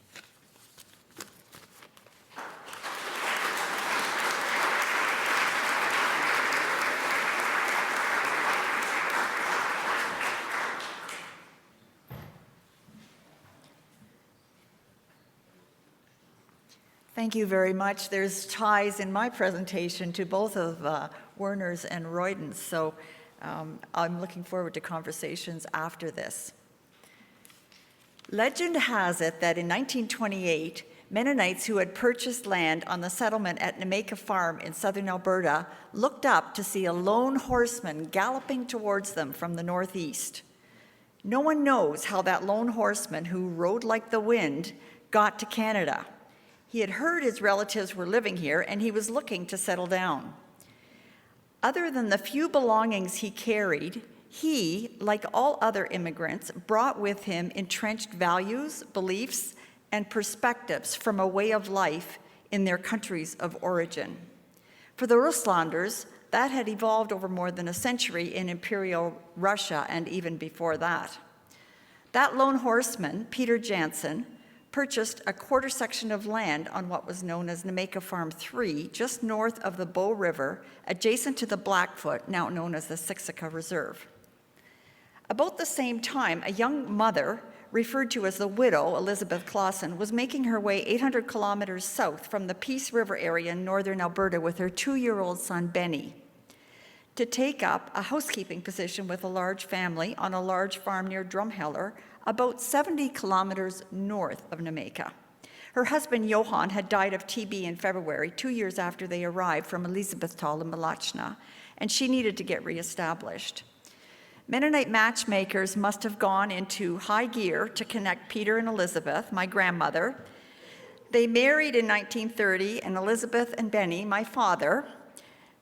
Thank you very much. There's ties in my presentation to both of Werner's and Royden's, so I'm looking forward to conversations after this. Legend has it that in 1928, Mennonites who had purchased land on the settlement at Namaka Farm in southern Alberta looked up to see a lone horseman galloping towards them from the northeast. No one knows how that lone horseman, who rode like the wind, got to Canada. He had heard his relatives were living here, and he was looking to settle down. Other than the few belongings he carried, he, like all other immigrants, brought with him entrenched values, beliefs, and perspectives from a way of life in their countries of origin. For the Rußländers, that had evolved over more than a century in Imperial Russia and even before that. That lone horseman, Peter Jansen, purchased a quarter section of land on what was known as Namaka Farm 3, just north of the Bow River, adjacent to the Blackfoot, now known as the Siksika Reserve. About the same time, a young mother, referred to as the widow, Elizabeth Clausen, was making her way 800 kilometers south from the Peace River area in northern Alberta with her 2-year-old son, Benny, to take up a housekeeping position with a large family on a large farm near Drumheller, about 70 kilometers north of Namaka. Her husband, Johann, had died of TB in February, 2 years after they arrived from Elizabethtal in Malachna, and she needed to get reestablished. Mennonite matchmakers must have gone into high gear to connect Peter and Elizabeth, my grandmother. They married in 1930, and Elizabeth and Benny, my father,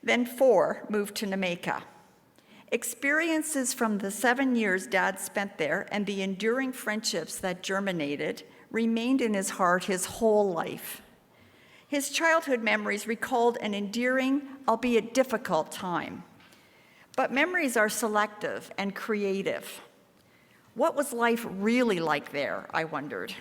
then 4 moved to Namaka. Experiences from the 7 years Dad spent there and the enduring friendships that germinated remained in his heart his whole life. His childhood memories recalled an endearing, albeit difficult time. But memories are selective and creative. What was life really like there, I wondered.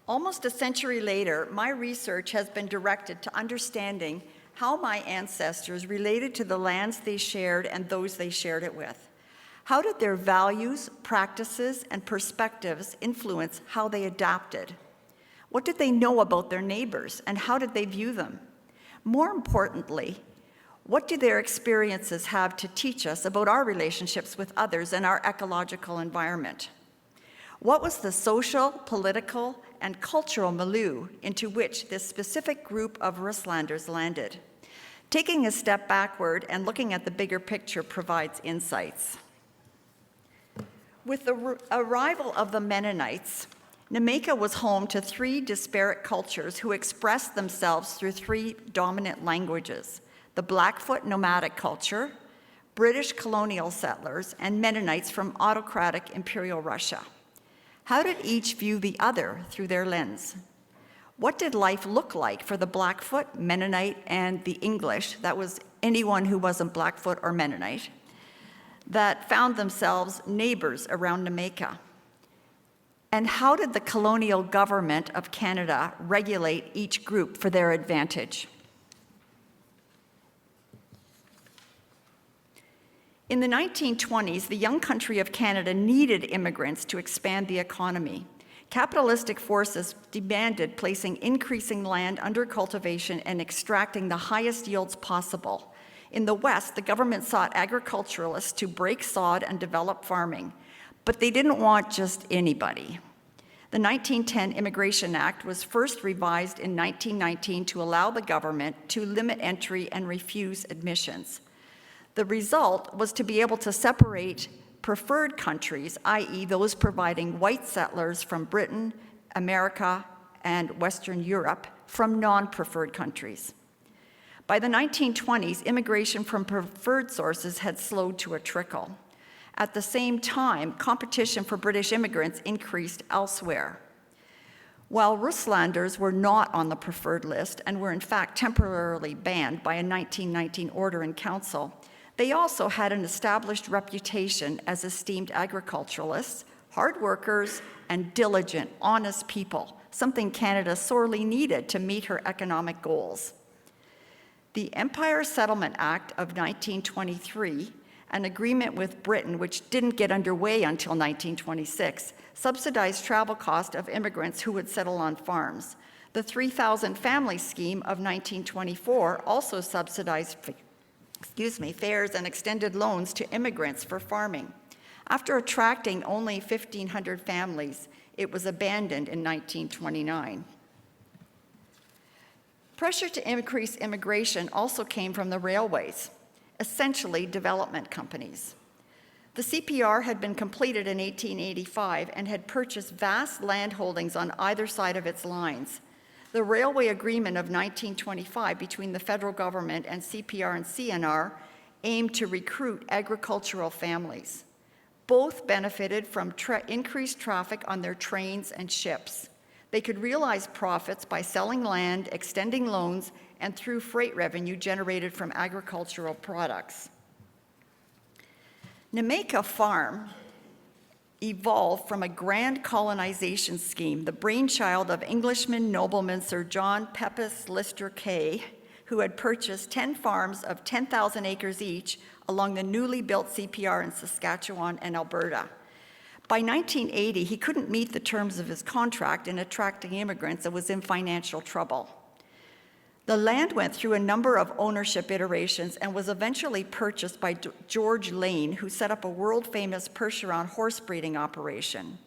Almost a century later, my research has been directed to understanding how my ancestors related to the lands they shared and those they shared it with. How did their values, practices, and perspectives influence how they adapted? What did they know about their neighbors, and how did they view them? More importantly, what do their experiences have to teach us about our relationships with others and our ecological environment? What was the social, political, and cultural milieu into which this specific group of Rußländers landed? Taking a step backward and looking at the bigger picture provides insights. With the arrival of the Mennonites, Namaka was home to 3 disparate cultures who expressed themselves through 3 dominant languages: the Blackfoot nomadic culture, British colonial settlers, and Mennonites from autocratic Imperial Russia. How did each view the other through their lens? What did life look like for the Blackfoot, Mennonite, and the English, that was anyone who wasn't Blackfoot or Mennonite, that found themselves neighbors around Namaka? And how did the colonial government of Canada regulate each group for their advantage? In the 1920s, the young country of Canada needed immigrants to expand the economy. Capitalistic forces demanded placing increasing land under cultivation and extracting the highest yields possible. In the West, the government sought agriculturalists to break sod and develop farming, but they didn't want just anybody. The 1910 Immigration Act was first revised in 1919 to allow the government to limit entry and refuse admissions. The result was to be able to separate preferred countries, i.e. those providing white settlers from Britain, America, and Western Europe, from non-preferred countries. By the 1920s, immigration from preferred sources had slowed to a trickle. At the same time, competition for British immigrants increased elsewhere. While Russlaenders were not on the preferred list and were in fact temporarily banned by a 1919 order in council, they also had an established reputation as esteemed agriculturalists, hard workers, and diligent, honest people, something Canada sorely needed to meet her economic goals. The Empire Settlement Act of 1923, an agreement with Britain which didn't get underway until 1926, subsidized travel costs of immigrants who would settle on farms. The 3,000 family scheme of 1924 also subsidized fares and extended loans to immigrants for farming. After attracting only 1,500 families, it was abandoned in 1929. Pressure to increase immigration also came from the railways, essentially development companies. The CPR had been completed in 1885 and had purchased vast land holdings on either side of its lines. The Railway Agreement of 1925 between the federal government and CPR and CNR aimed to recruit agricultural families. Both benefited from increased traffic on their trains and ships. They could realize profits by selling land, extending loans, and through freight revenue generated from agricultural products. Namaka Farm evolved from a grand colonization scheme, the brainchild of Englishman nobleman Sir John Pepys Lister Kay, who had purchased 10 farms of 10,000 acres each along the newly built CPR in Saskatchewan and Alberta. By 1980, he couldn't meet the terms of his contract in attracting immigrants and was in financial trouble. The land went through a number of ownership iterations and was eventually purchased by George Lane, who set up a world-famous Percheron horse breeding operation.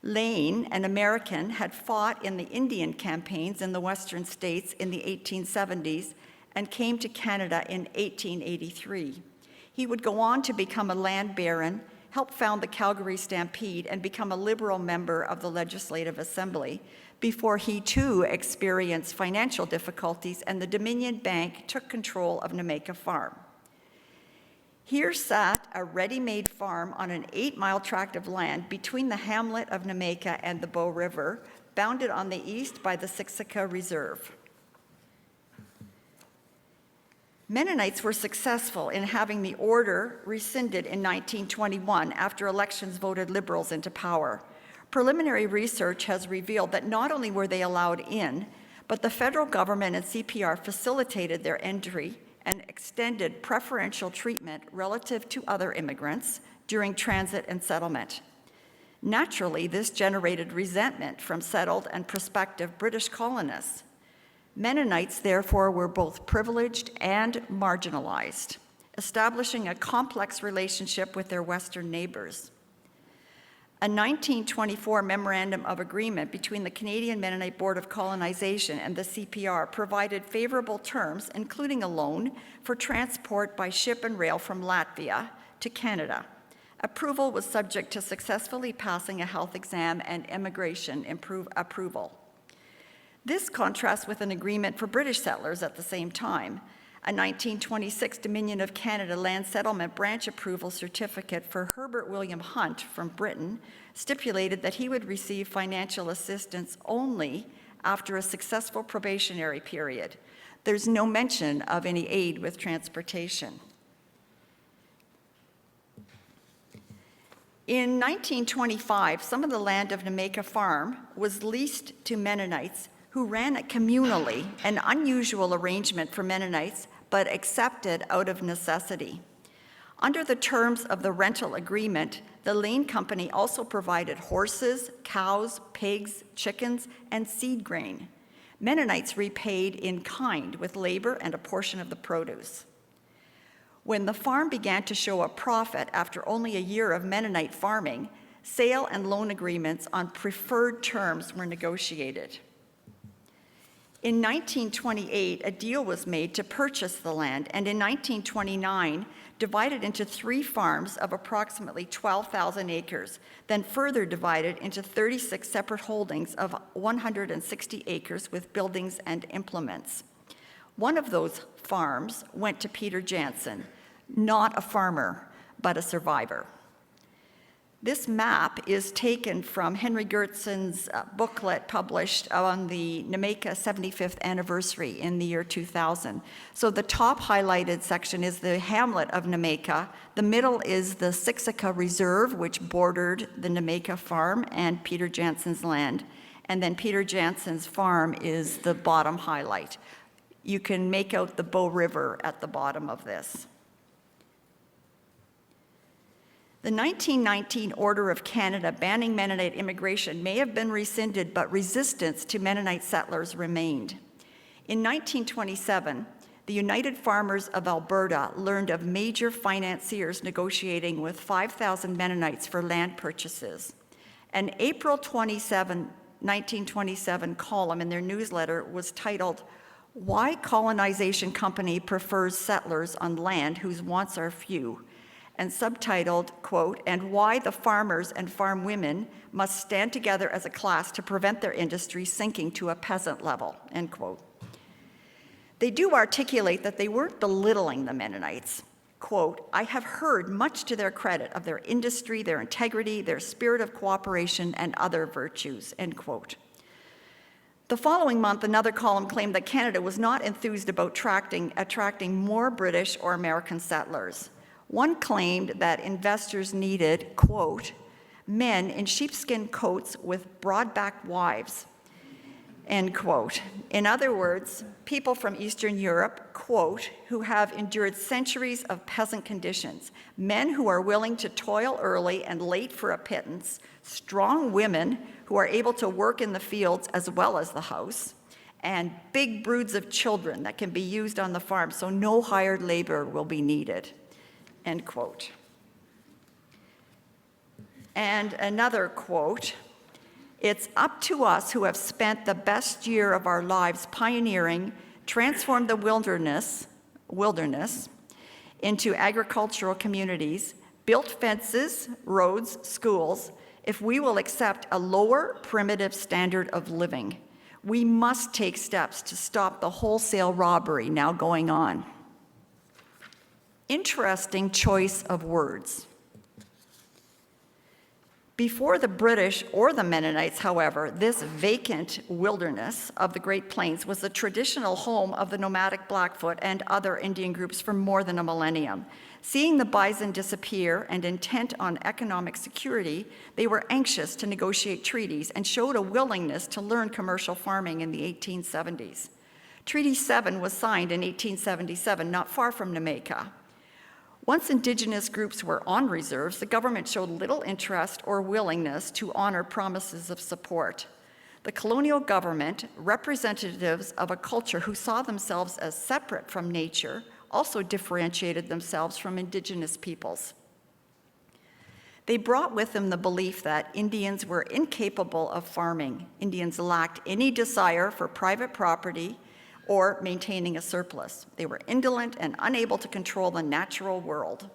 Lane, an American, had fought in the Indian campaigns in the Western states in the 1870s and came to Canada in 1883. He would go on to become a land baron, help found the Calgary Stampede, and become a Liberal member of the Legislative Assembly, before he too experienced financial difficulties and the Dominion Bank took control of Namaka Farm. Here sat a ready-made farm on an 8-mile tract of land between the hamlet of Namaka and the Bow River, bounded on the east by the Siksika Reserve. Mennonites were successful in having the order rescinded in 1921 after elections voted Liberals into power. Preliminary research has revealed that not only were they allowed in, but the federal government and CPR facilitated their entry and extended preferential treatment relative to other immigrants during transit and settlement. Naturally, this generated resentment from settled and prospective British colonists. Mennonites, therefore, were both privileged and marginalized, establishing a complex relationship with their Western neighbors. A 1924 Memorandum of Agreement between the Canadian Mennonite Board of Colonization and the CPR provided favorable terms, including a loan for transport by ship and rail from Latvia to Canada. Approval was subject to successfully passing a health exam and immigration approval. This contrasts with an agreement for British settlers at the same time. A 1926 Dominion of Canada Land Settlement Branch Approval Certificate for Herbert William Hunt from Britain stipulated that he would receive financial assistance only after a successful probationary period. There's no mention of any aid with transportation. In 1925, some of the land of Namaka Farm was leased to Mennonites who ran it communally, an unusual arrangement for Mennonites, but accepted out of necessity. Under the terms of the rental agreement, the lane company also provided horses, cows, pigs, chickens, and seed grain. Mennonites repaid in kind with labor and a portion of the produce. When the farm began to show a profit after only a year of Mennonite farming, sale and loan agreements on preferred terms were negotiated. In 1928, a deal was made to purchase the land, and in 1929, divided into 3 farms of approximately 12,000 acres, then further divided into 36 separate holdings of 160 acres with buildings and implements. One of those farms went to Peter Jansen, not a farmer, but a survivor. This map is taken from Henry Gertson's booklet published on the Namaka 75th anniversary in the year 2000. So the top highlighted section is the hamlet of Namaka. The middle is the Siksika Reserve, which bordered the Namaka farm and Peter Jansen's land. And then Peter Jansen's farm is the bottom highlight. You can make out the Bow River at the bottom of this. The 1919 Order of Canada banning Mennonite immigration may have been rescinded, but resistance to Mennonite settlers remained. In 1927, the United Farmers of Alberta learned of major financiers negotiating with 5,000 Mennonites for land purchases. An April 27, 1927 column in their newsletter was titled, "Why Colonization Company Prefers Settlers on Land Whose Wants Are Few," and subtitled, quote, "And Why the Farmers and Farm Women Must Stand Together as a Class to Prevent Their Industry Sinking to a Peasant Level," end quote. They do articulate that they weren't belittling the Mennonites. Quote, "I have heard much to their credit of their industry, their integrity, their spirit of cooperation, and other virtues," end quote. The following month, another column claimed that Canada was not enthused about attracting more British or American settlers. One claimed that investors needed, quote, "men in sheepskin coats with broad-backed wives," end quote. In other words, people from Eastern Europe, quote, "who have endured centuries of peasant conditions, men who are willing to toil early and late for a pittance, strong women who are able to work in the fields as well as the house, and big broods of children that can be used on the farm so no hired labor will be needed," end quote. And another quote, "It's up to us who have spent the best year of our lives pioneering, transformed the wilderness into agricultural communities, built fences, roads, schools, if we will accept a lower primitive standard of living. We must take steps to stop the wholesale robbery now going on." Interesting choice of words. Before the British or the Mennonites, however, this vacant wilderness of the Great Plains was the traditional home of the nomadic Blackfoot and other Indian groups for more than a millennium. Seeing the bison disappear and intent on economic security, they were anxious to negotiate treaties and showed a willingness to learn commercial farming in the 1870s. Treaty 7 was signed in 1877, not far from Namaka. Once Indigenous groups were on reserves, the government showed little interest or willingness to honor promises of support. The colonial government, representatives of a culture who saw themselves as separate from nature, also differentiated themselves from Indigenous peoples. They brought with them the belief that Indians were incapable of farming. Indians lacked any desire for private property or maintaining a surplus. They were indolent and unable to control the natural world.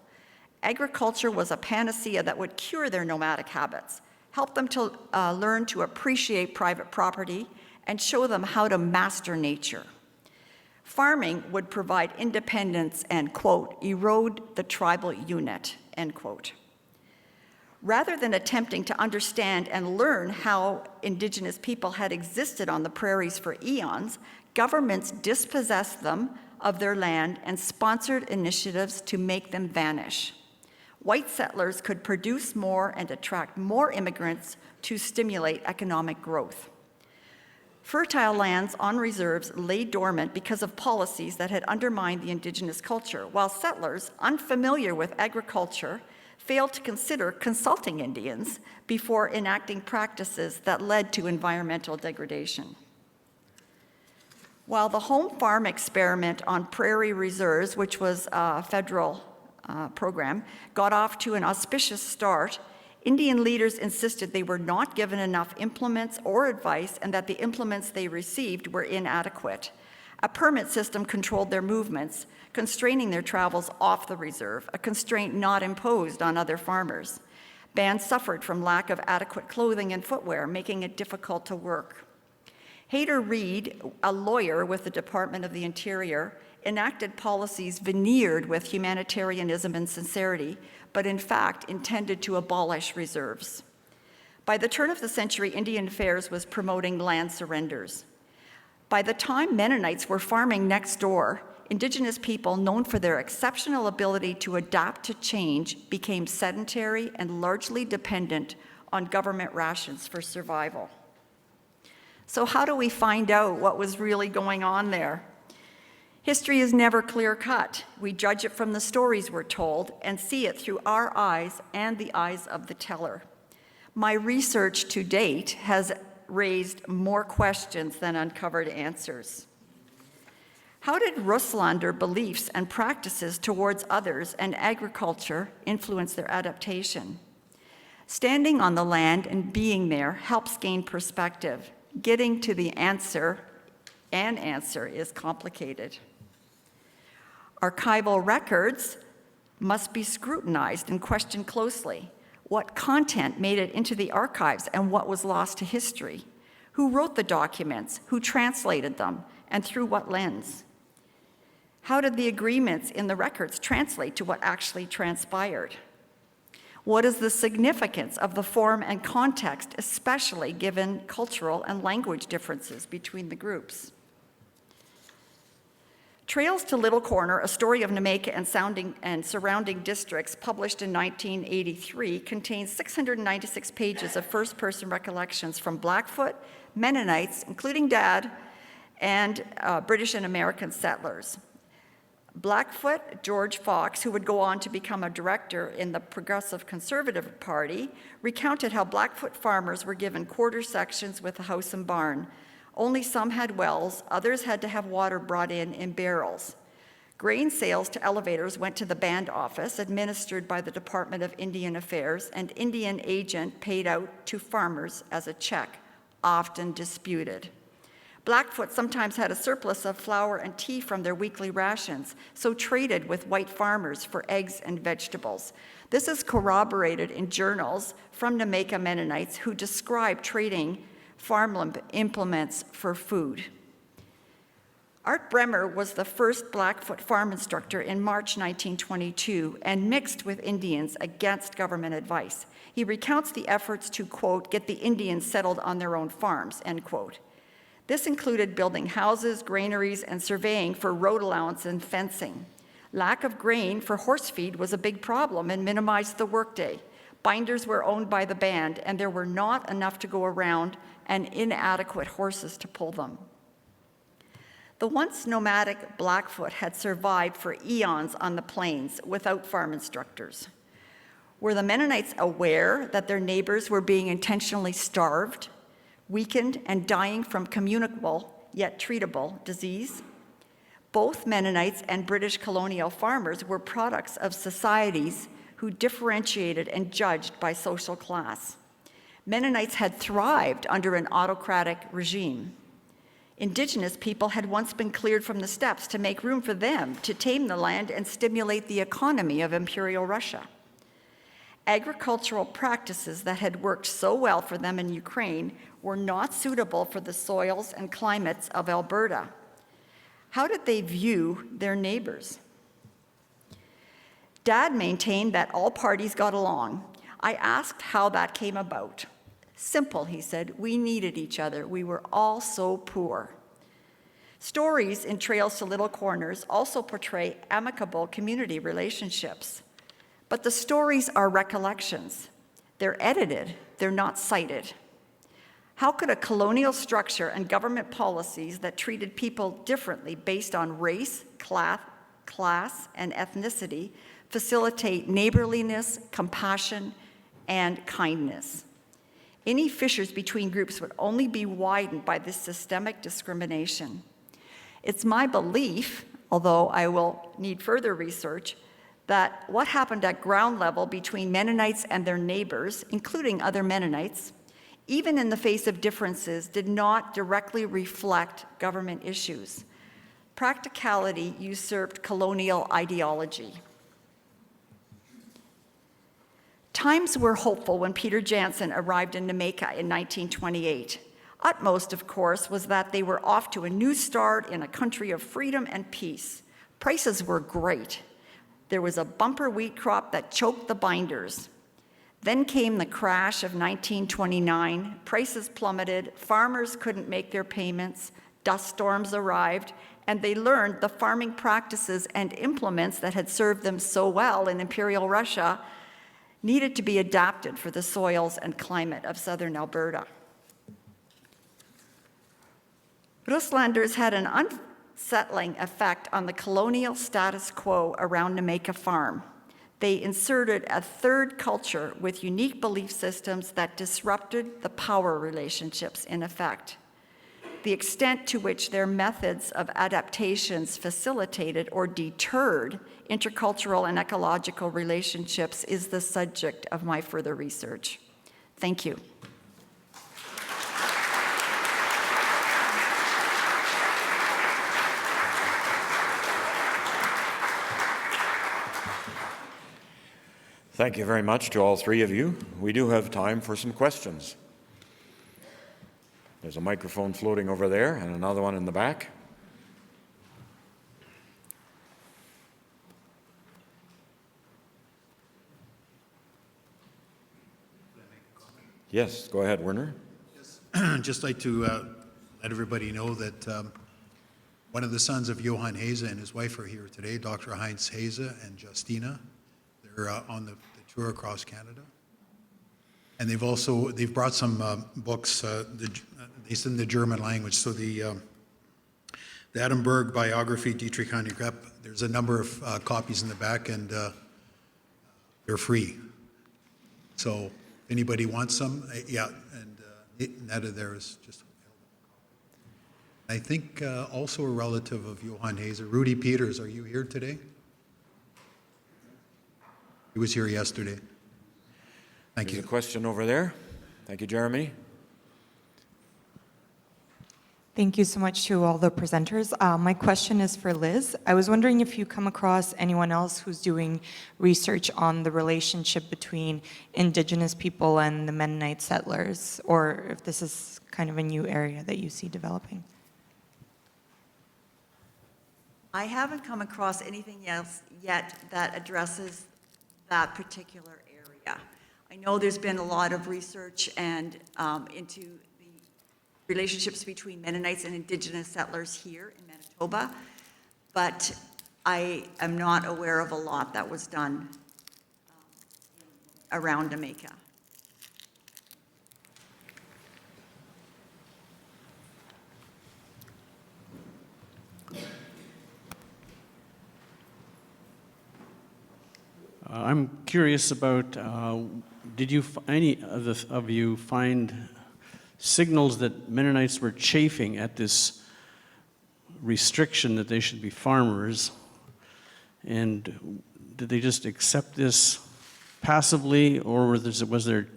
Agriculture was a panacea that would cure their nomadic habits, help them to learn to appreciate private property, and show them how to master nature. Farming would provide independence and, quote, "erode the tribal unit," end quote. Rather than attempting to understand and learn how Indigenous people had existed on the prairies for eons, governments dispossessed them of their land and sponsored initiatives to make them vanish. white settlers could produce more and attract more immigrants to stimulate economic growth. Fertile lands on reserves lay dormant because of policies that had undermined the Indigenous culture, while settlers, unfamiliar with agriculture, failed to consider consulting Indians before enacting practices that led to environmental degradation. While the home farm experiment on prairie reserves, which was a federal program, got off to an auspicious start, Indian leaders insisted they were not given enough implements or advice and that the implements they received were inadequate. A permit system controlled their movements, constraining their travels off the reserve, a constraint not imposed on other farmers. Bands suffered from lack of adequate clothing and footwear, making it difficult to work. Hayter Reed, a lawyer with the Department of the Interior, enacted policies veneered with humanitarianism and sincerity, but in fact intended to abolish reserves. By the turn of the century, Indian Affairs was promoting land surrenders. By the time Mennonites were farming next door, Indigenous people known for their exceptional ability to adapt to change became sedentary and largely dependent on government rations for survival. So how do we find out what was really going on there? History is never clear-cut. We judge it from the stories we're told and see it through our eyes and the eyes of the teller. My research to date has raised more questions than uncovered answers. How did Russlaender beliefs and practices towards others and agriculture influence their adaptation? Standing on the land and being there helps gain perspective. Getting to the answer, an answer, is complicated. Archival records must be scrutinized and questioned closely. What content made it into the archives and what was lost to history? Who wrote the documents? Who translated them? And through what lens? How did the agreements in the records translate to what actually transpired? What is the significance of the form and context, especially given cultural and language differences between the groups? Trails to Little Corner, a story of Namaka and surrounding districts, published in 1983, contains 696 pages of first-person recollections from Blackfoot, Mennonites, including Dad, and British and American settlers. Blackfoot, George Fox, who would go on to become a director in the Progressive Conservative Party, recounted how Blackfoot farmers were given quarter sections with a house and barn. Only some had wells, others had to have water brought in barrels. Grain sales to elevators went to the band office, administered by the Department of Indian Affairs, and Indian agent paid out to farmers as a check, often disputed. Blackfoot sometimes had a surplus of flour and tea from their weekly rations, so traded with white farmers for eggs and vegetables. This is corroborated in journals from Namaka Mennonites who describe trading farm implements for food. Art Bremer was the first Blackfoot farm instructor in March 1922 and mixed with Indians against government advice. He recounts the efforts to, quote, get the Indians settled on their own farms, end quote. This included building houses, granaries, and surveying for road allowance and fencing. Lack of grain for horse feed was a big problem and minimized the workday. Binders were owned by the band, and there were not enough to go around and inadequate horses to pull them. The once nomadic Blackfoot had survived for eons on the plains without farm instructors. Were the Mennonites aware that their neighbors were being intentionally starved, weakened, and dying from communicable yet treatable disease? Both Mennonites and British colonial farmers were products of societies who differentiated and judged by social class. Mennonites had thrived under an autocratic regime. Indigenous people had once been cleared from the steppes to make room for them to tame the land and stimulate the economy of Imperial Russia. Agricultural practices that had worked so well for them in Ukraine were not suitable for the soils and climates of Alberta. How did they view their neighbors? Dad maintained that all parties got along. I asked how that came about. Simple, he said. We needed each other. We were all so poor. Stories in Trails to Little Corners also portray amicable community relationships. But the stories are recollections. They're edited, they're not cited. How could a colonial structure and government policies that treated people differently based on race, class, and ethnicity facilitate neighborliness, compassion, and kindness? Any fissures between groups would only be widened by this systemic discrimination. It's my belief, although I will need further research, that what happened at ground level between Mennonites and their neighbors, including other Mennonites, even in the face of differences, did not directly reflect government issues. Practicality usurped colonial ideology. Times were hopeful when Peter Jansen arrived in Namaka in 1928. Utmost, of course, was that they were off to a new start in a country of freedom and peace. Prices were great. There was a bumper wheat crop that choked the binders. Then came the crash of 1929. Prices plummeted, farmers couldn't make their payments, dust storms arrived, and they learned the farming practices and implements that had served them so well in Imperial Russia needed to be adapted for the soils and climate of southern Alberta. Rußländers had an unsettling effect on the colonial status quo around Namaka Farm. They inserted a third culture with unique belief systems that disrupted the power relationships in effect. The extent to which their methods of adaptations facilitated or deterred intercultural and ecological relationships is the subject of my further research. Thank you. Thank you very much to all three of you. We do have time for some questions. There's a microphone floating over there and another one in the back. Yes, go ahead, Werner. Just like to let everybody know that one of the sons of Johann Hase and his wife are here today, Dr. Heinz Hase and Justina. They're on the tour across Canada. And they've brought some books, it's in the German language. So the Adamberg biography, Dietrich, there's a number of copies in the back, and they're free. So if anybody wants some, yeah, and Netta there is just available. I think also a relative of Johann Hase, Rudy Peters, are you here today? He was here yesterday. Thank you. There's a question over there. Thank you, Jeremy. Thank you so much to all the presenters. My question is for Liz. I was wondering if you come across anyone else who's doing research on the relationship between Indigenous people and the Mennonite settlers, or if this is kind of a new area that you see developing. I haven't come across anything else yet that addresses that particular area. I know there's been a lot of research and into the relationships between Mennonites and Indigenous settlers here in Manitoba, but I am not aware of a lot that was done around Namaka. I'm curious about, did you any of you find signals that Mennonites were chafing at this restriction that they should be farmers? And did they just accept this passively, or was there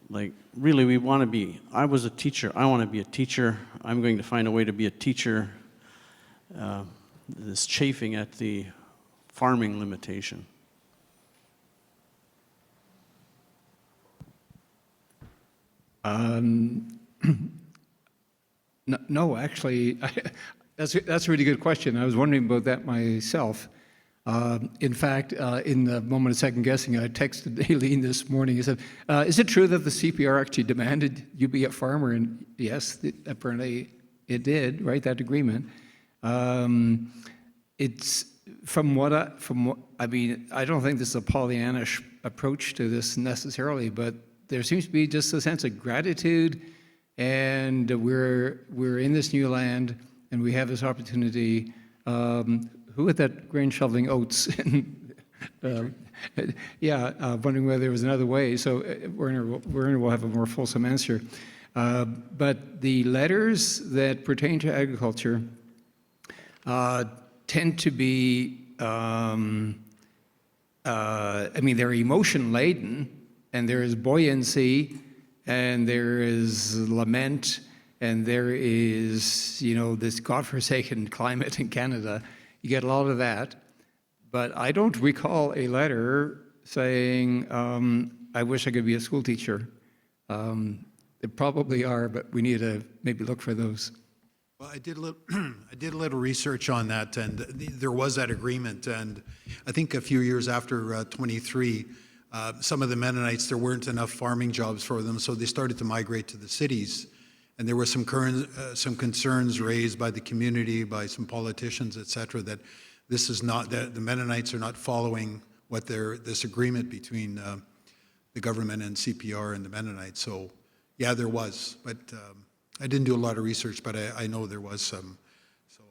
like, really, we want to be, I was a teacher, I want to be a teacher, I'm going to find a way to be a teacher, this chafing at the farming limitation? No, actually, that's a really good question. I was wondering about that myself. In fact, in the moment of second guessing, I texted Aileen this morning. I said, is it true that the CPR actually demanded you be a farmer? And yes, apparently it did, right, that agreement. I mean, I don't think this is a Pollyannish approach to this necessarily, but there seems to be just a sense of gratitude, and we're in this new land, and we have this opportunity. Who had that grain shoveling oats? Wondering whether there was another way. So Werner will have a more fulsome answer. But the letters that pertain to agriculture tend to be, I mean, they're emotion laden, and there is buoyancy, and there is lament, and there is, this godforsaken climate in Canada. You get a lot of that. But I don't recall a letter saying, I wish I could be a school teacher. There probably are, but we need to maybe look for those. Well, I did a little research on that, and there was that agreement. And I think a few years after 23, some of the Mennonites, there weren't enough farming jobs for them, so they started to migrate to the cities. And there were some concerns raised by the community, by some politicians, et cetera, that this is not, that the Mennonites are not following this agreement between the government and CPR and the Mennonites. So, yeah, there was, but I didn't do a lot of research, but I know there was some. So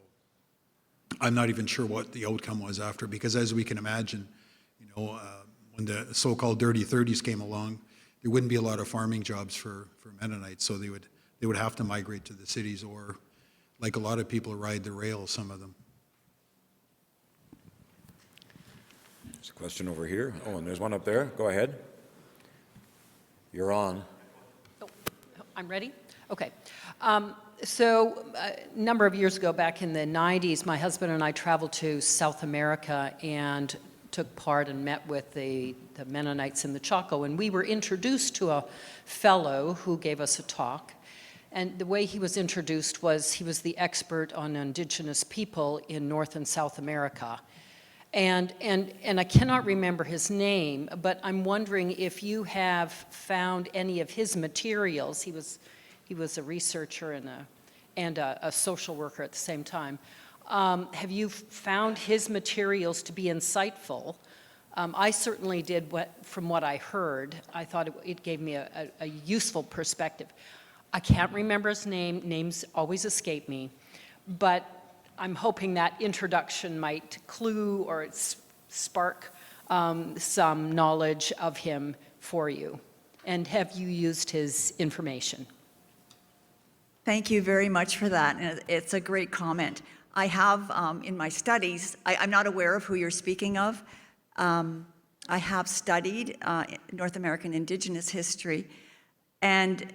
I'm not even sure what the outcome was after, because as we can imagine, when the so-called dirty 30s came along, there wouldn't be a lot of farming jobs for Mennonites, so they would have to migrate to the cities, or like a lot of people ride the rail, some of them. There's a question over here. Oh, and there's one up there. Go ahead. You're on. Oh, I'm ready? Okay. So a number of years ago, back in the 90s, my husband and I traveled to South America and took part and met with the Mennonites in the Chaco. And we were introduced to a fellow who gave us a talk. And the way he was introduced was he was the expert on indigenous people in North and South America. And I cannot remember his name, but I'm wondering if you have found any of his materials. He was a researcher and a social worker at the same time. Have you found his materials to be insightful? I certainly did. From what I heard, I thought it gave me a useful perspective. I can't remember his name. Names always escape me, but I'm hoping that introduction might clue or spark some knowledge of him for you. And have you used his information? Thank you very much for that, and it's a great comment. I have, in my studies, I'm not aware of who you're speaking of. I have studied North American Indigenous history, and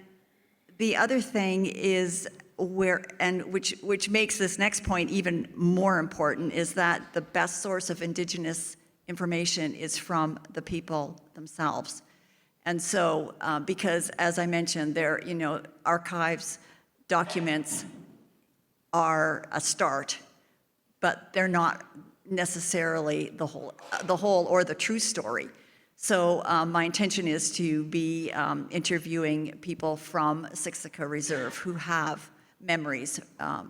the other thing is which makes this next point even more important, is that the best source of Indigenous information is from the people themselves. And so, because as I mentioned, archives, documents are a start, but they're not necessarily the whole or the true story. So my intention is to be interviewing people from Siksika Reserve who have memories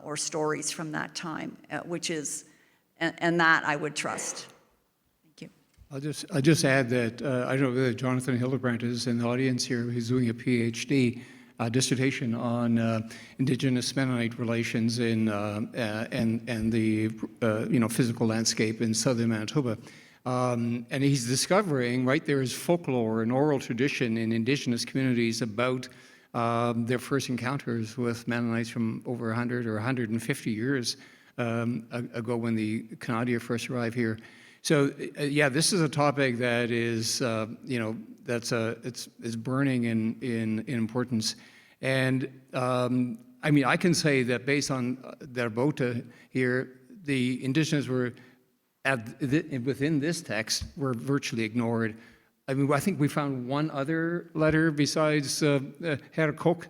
or stories from that time, and that I would trust. Thank you. I'll just add that I don't know whether Jonathan Hildebrandt is in the audience here. He's doing a PhD dissertation on Indigenous Mennonite relations and the physical landscape in southern Manitoba. And he's discovering, right, there is folklore and oral tradition in Indigenous communities about their first encounters with Mennonites from over 100 or 150 years ago when the Canadians first arrived here. So, this is a topic that is, it's burning in importance. And I can say that based on their Bote here, the Indigenous were within this text were virtually ignored. I think we found one other letter besides Herr Koch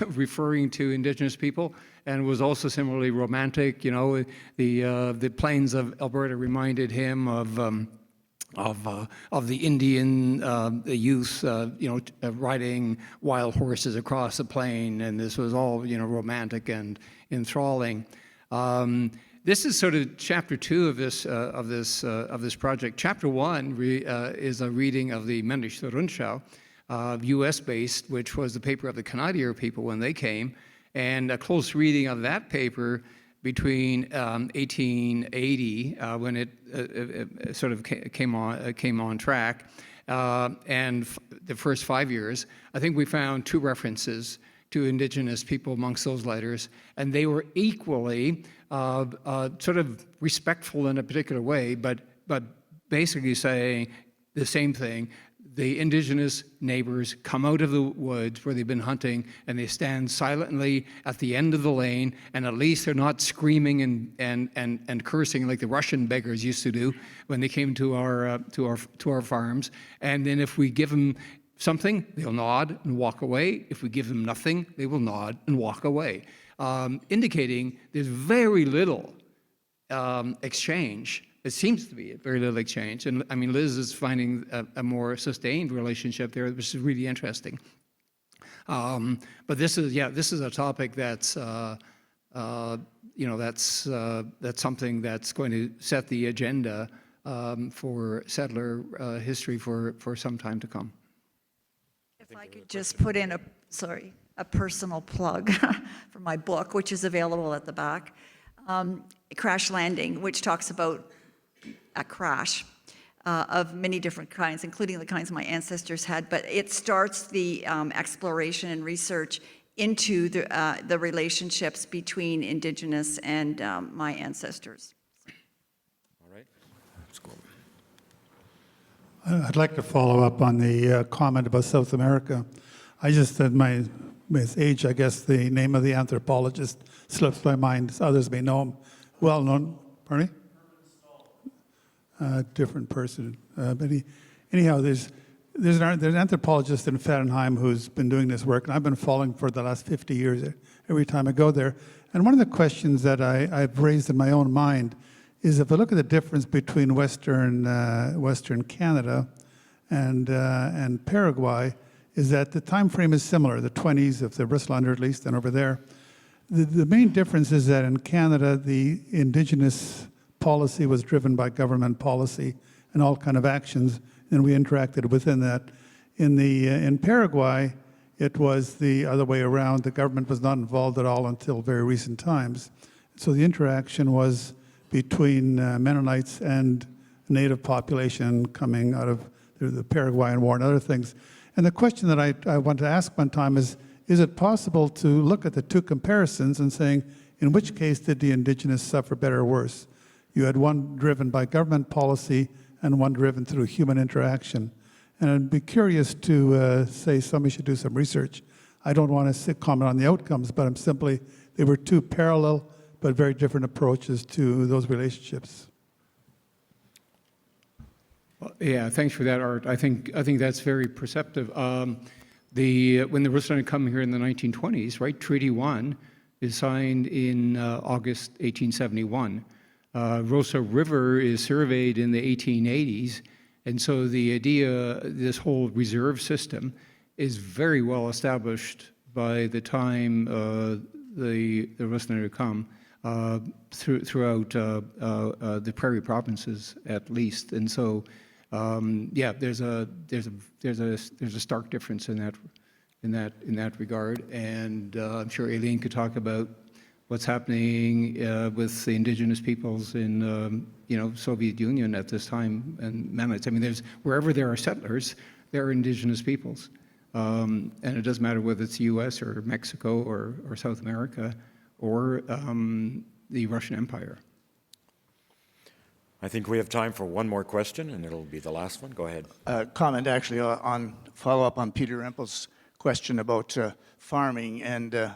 referring to Indigenous people, and was also similarly romantic. The plains of Alberta reminded him of the Indian the youth, riding wild horses across the plain, and this was all romantic and enthralling. This is sort of chapter 2 of this project. Chapter 1 is a reading of the Mennonites Rundschau, U.S.-based, which was the paper of the Canadian people when they came, and a close reading of that paper between 1880, when it sort of came on track, and the first 5 years. I think we found 2 references to Indigenous people amongst those letters, and they were equally sort of respectful in a particular way, but basically saying the same thing. The Indigenous neighbors come out of the woods where they've been hunting, and they stand silently at the end of the lane, and at least they're not screaming and cursing like the Russian beggars used to do when they came to our farms. And then if we give them something, they'll nod and walk away. If we give them nothing, they will nod and walk away, indicating there's very little exchange. It seems to be very little exchange. And I mean, Liz is finding a more sustained relationship there, which is really interesting. But this is a topic that's, that's something that's going to set the agenda for settler history for some time to come. If I could just put in a personal plug for my book, which is available at the back, Crash Landing, which talks about a crash of many different kinds, including the kinds my ancestors had, but it starts the exploration and research into the relationships between Indigenous and my ancestors. All right, let's go. I'd like to follow up on the comment about South America. I just, at my age, I guess the name of the anthropologist slips my mind. Others may know him. Well known, pardon me? Different person. But anyhow, there's an anthropologist in Fahrenheim who's been doing this work, and I've been following for the last 50 years every time I go there. And one of the questions that I've raised in my own mind is if I look at the difference between Western Canada and Paraguay, is that the time frame is similar, the 20s of the Russlaender at least, and over there. The main difference is that in Canada, the Indigenous policy was driven by government policy and all kind of actions, and we interacted within that. In Paraguay, it was the other way around. The government was not involved at all until very recent times. So the interaction was between Mennonites and native population coming out of the Paraguayan War and other things. And the question that I want to ask one time is it possible to look at the 2 comparisons and saying, in which case did the Indigenous suffer better or worse? You had one driven by government policy and one driven through human interaction. And I'd be curious to say somebody should do some research. I don't want to comment on the outcomes, but I'm simply, they were 2 parallel but very different approaches to those relationships. Well, yeah, thanks for that, Art. I think that's very perceptive. When the Rußländer come here in the 1920s, right, Treaty 1 is signed in August 1871. Rosa River is surveyed in the 1880s, and so the idea, this whole reserve system, is very well established by the time the Rußländer come throughout the prairie provinces, at least. And so, yeah, there's a stark difference in that regard, and I'm sure Aileen could talk about what's happening with the Indigenous peoples in Soviet Union at this time, and Mennonites. I mean, wherever there are settlers, there are Indigenous peoples, and it doesn't matter whether it's the U.S. or Mexico or South America or the Russian Empire. I think we have time for one more question, and it'll be the last one. Go ahead. Comment actually on follow-up on Peter Rempel's question about farming and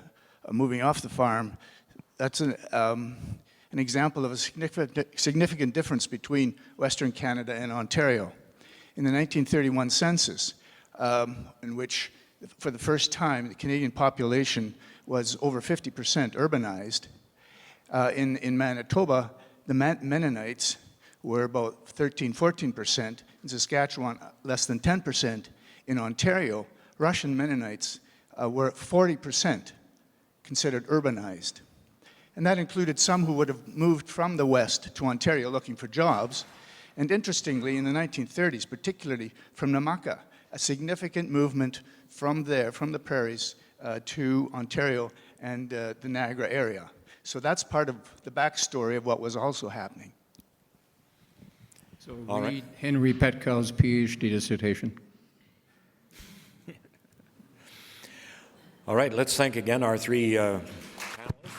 moving off the farm. That's an example of a significant difference between Western Canada and Ontario. In the 1931 census, in which for the first time the Canadian population was over 50% urbanized, in Manitoba, the Mennonites were about 13-14%, in Saskatchewan less than 10%. In Ontario, Russian Mennonites were 40% considered urbanized. And that included some who would have moved from the West to Ontario looking for jobs. And interestingly, in the 1930s, particularly from Namaka, a significant movement from there, from the prairies, to Ontario and the Niagara area. So that's part of the backstory of what was also happening. So All right. read Henry Petko's PhD dissertation. All right, let's thank again our three panelists.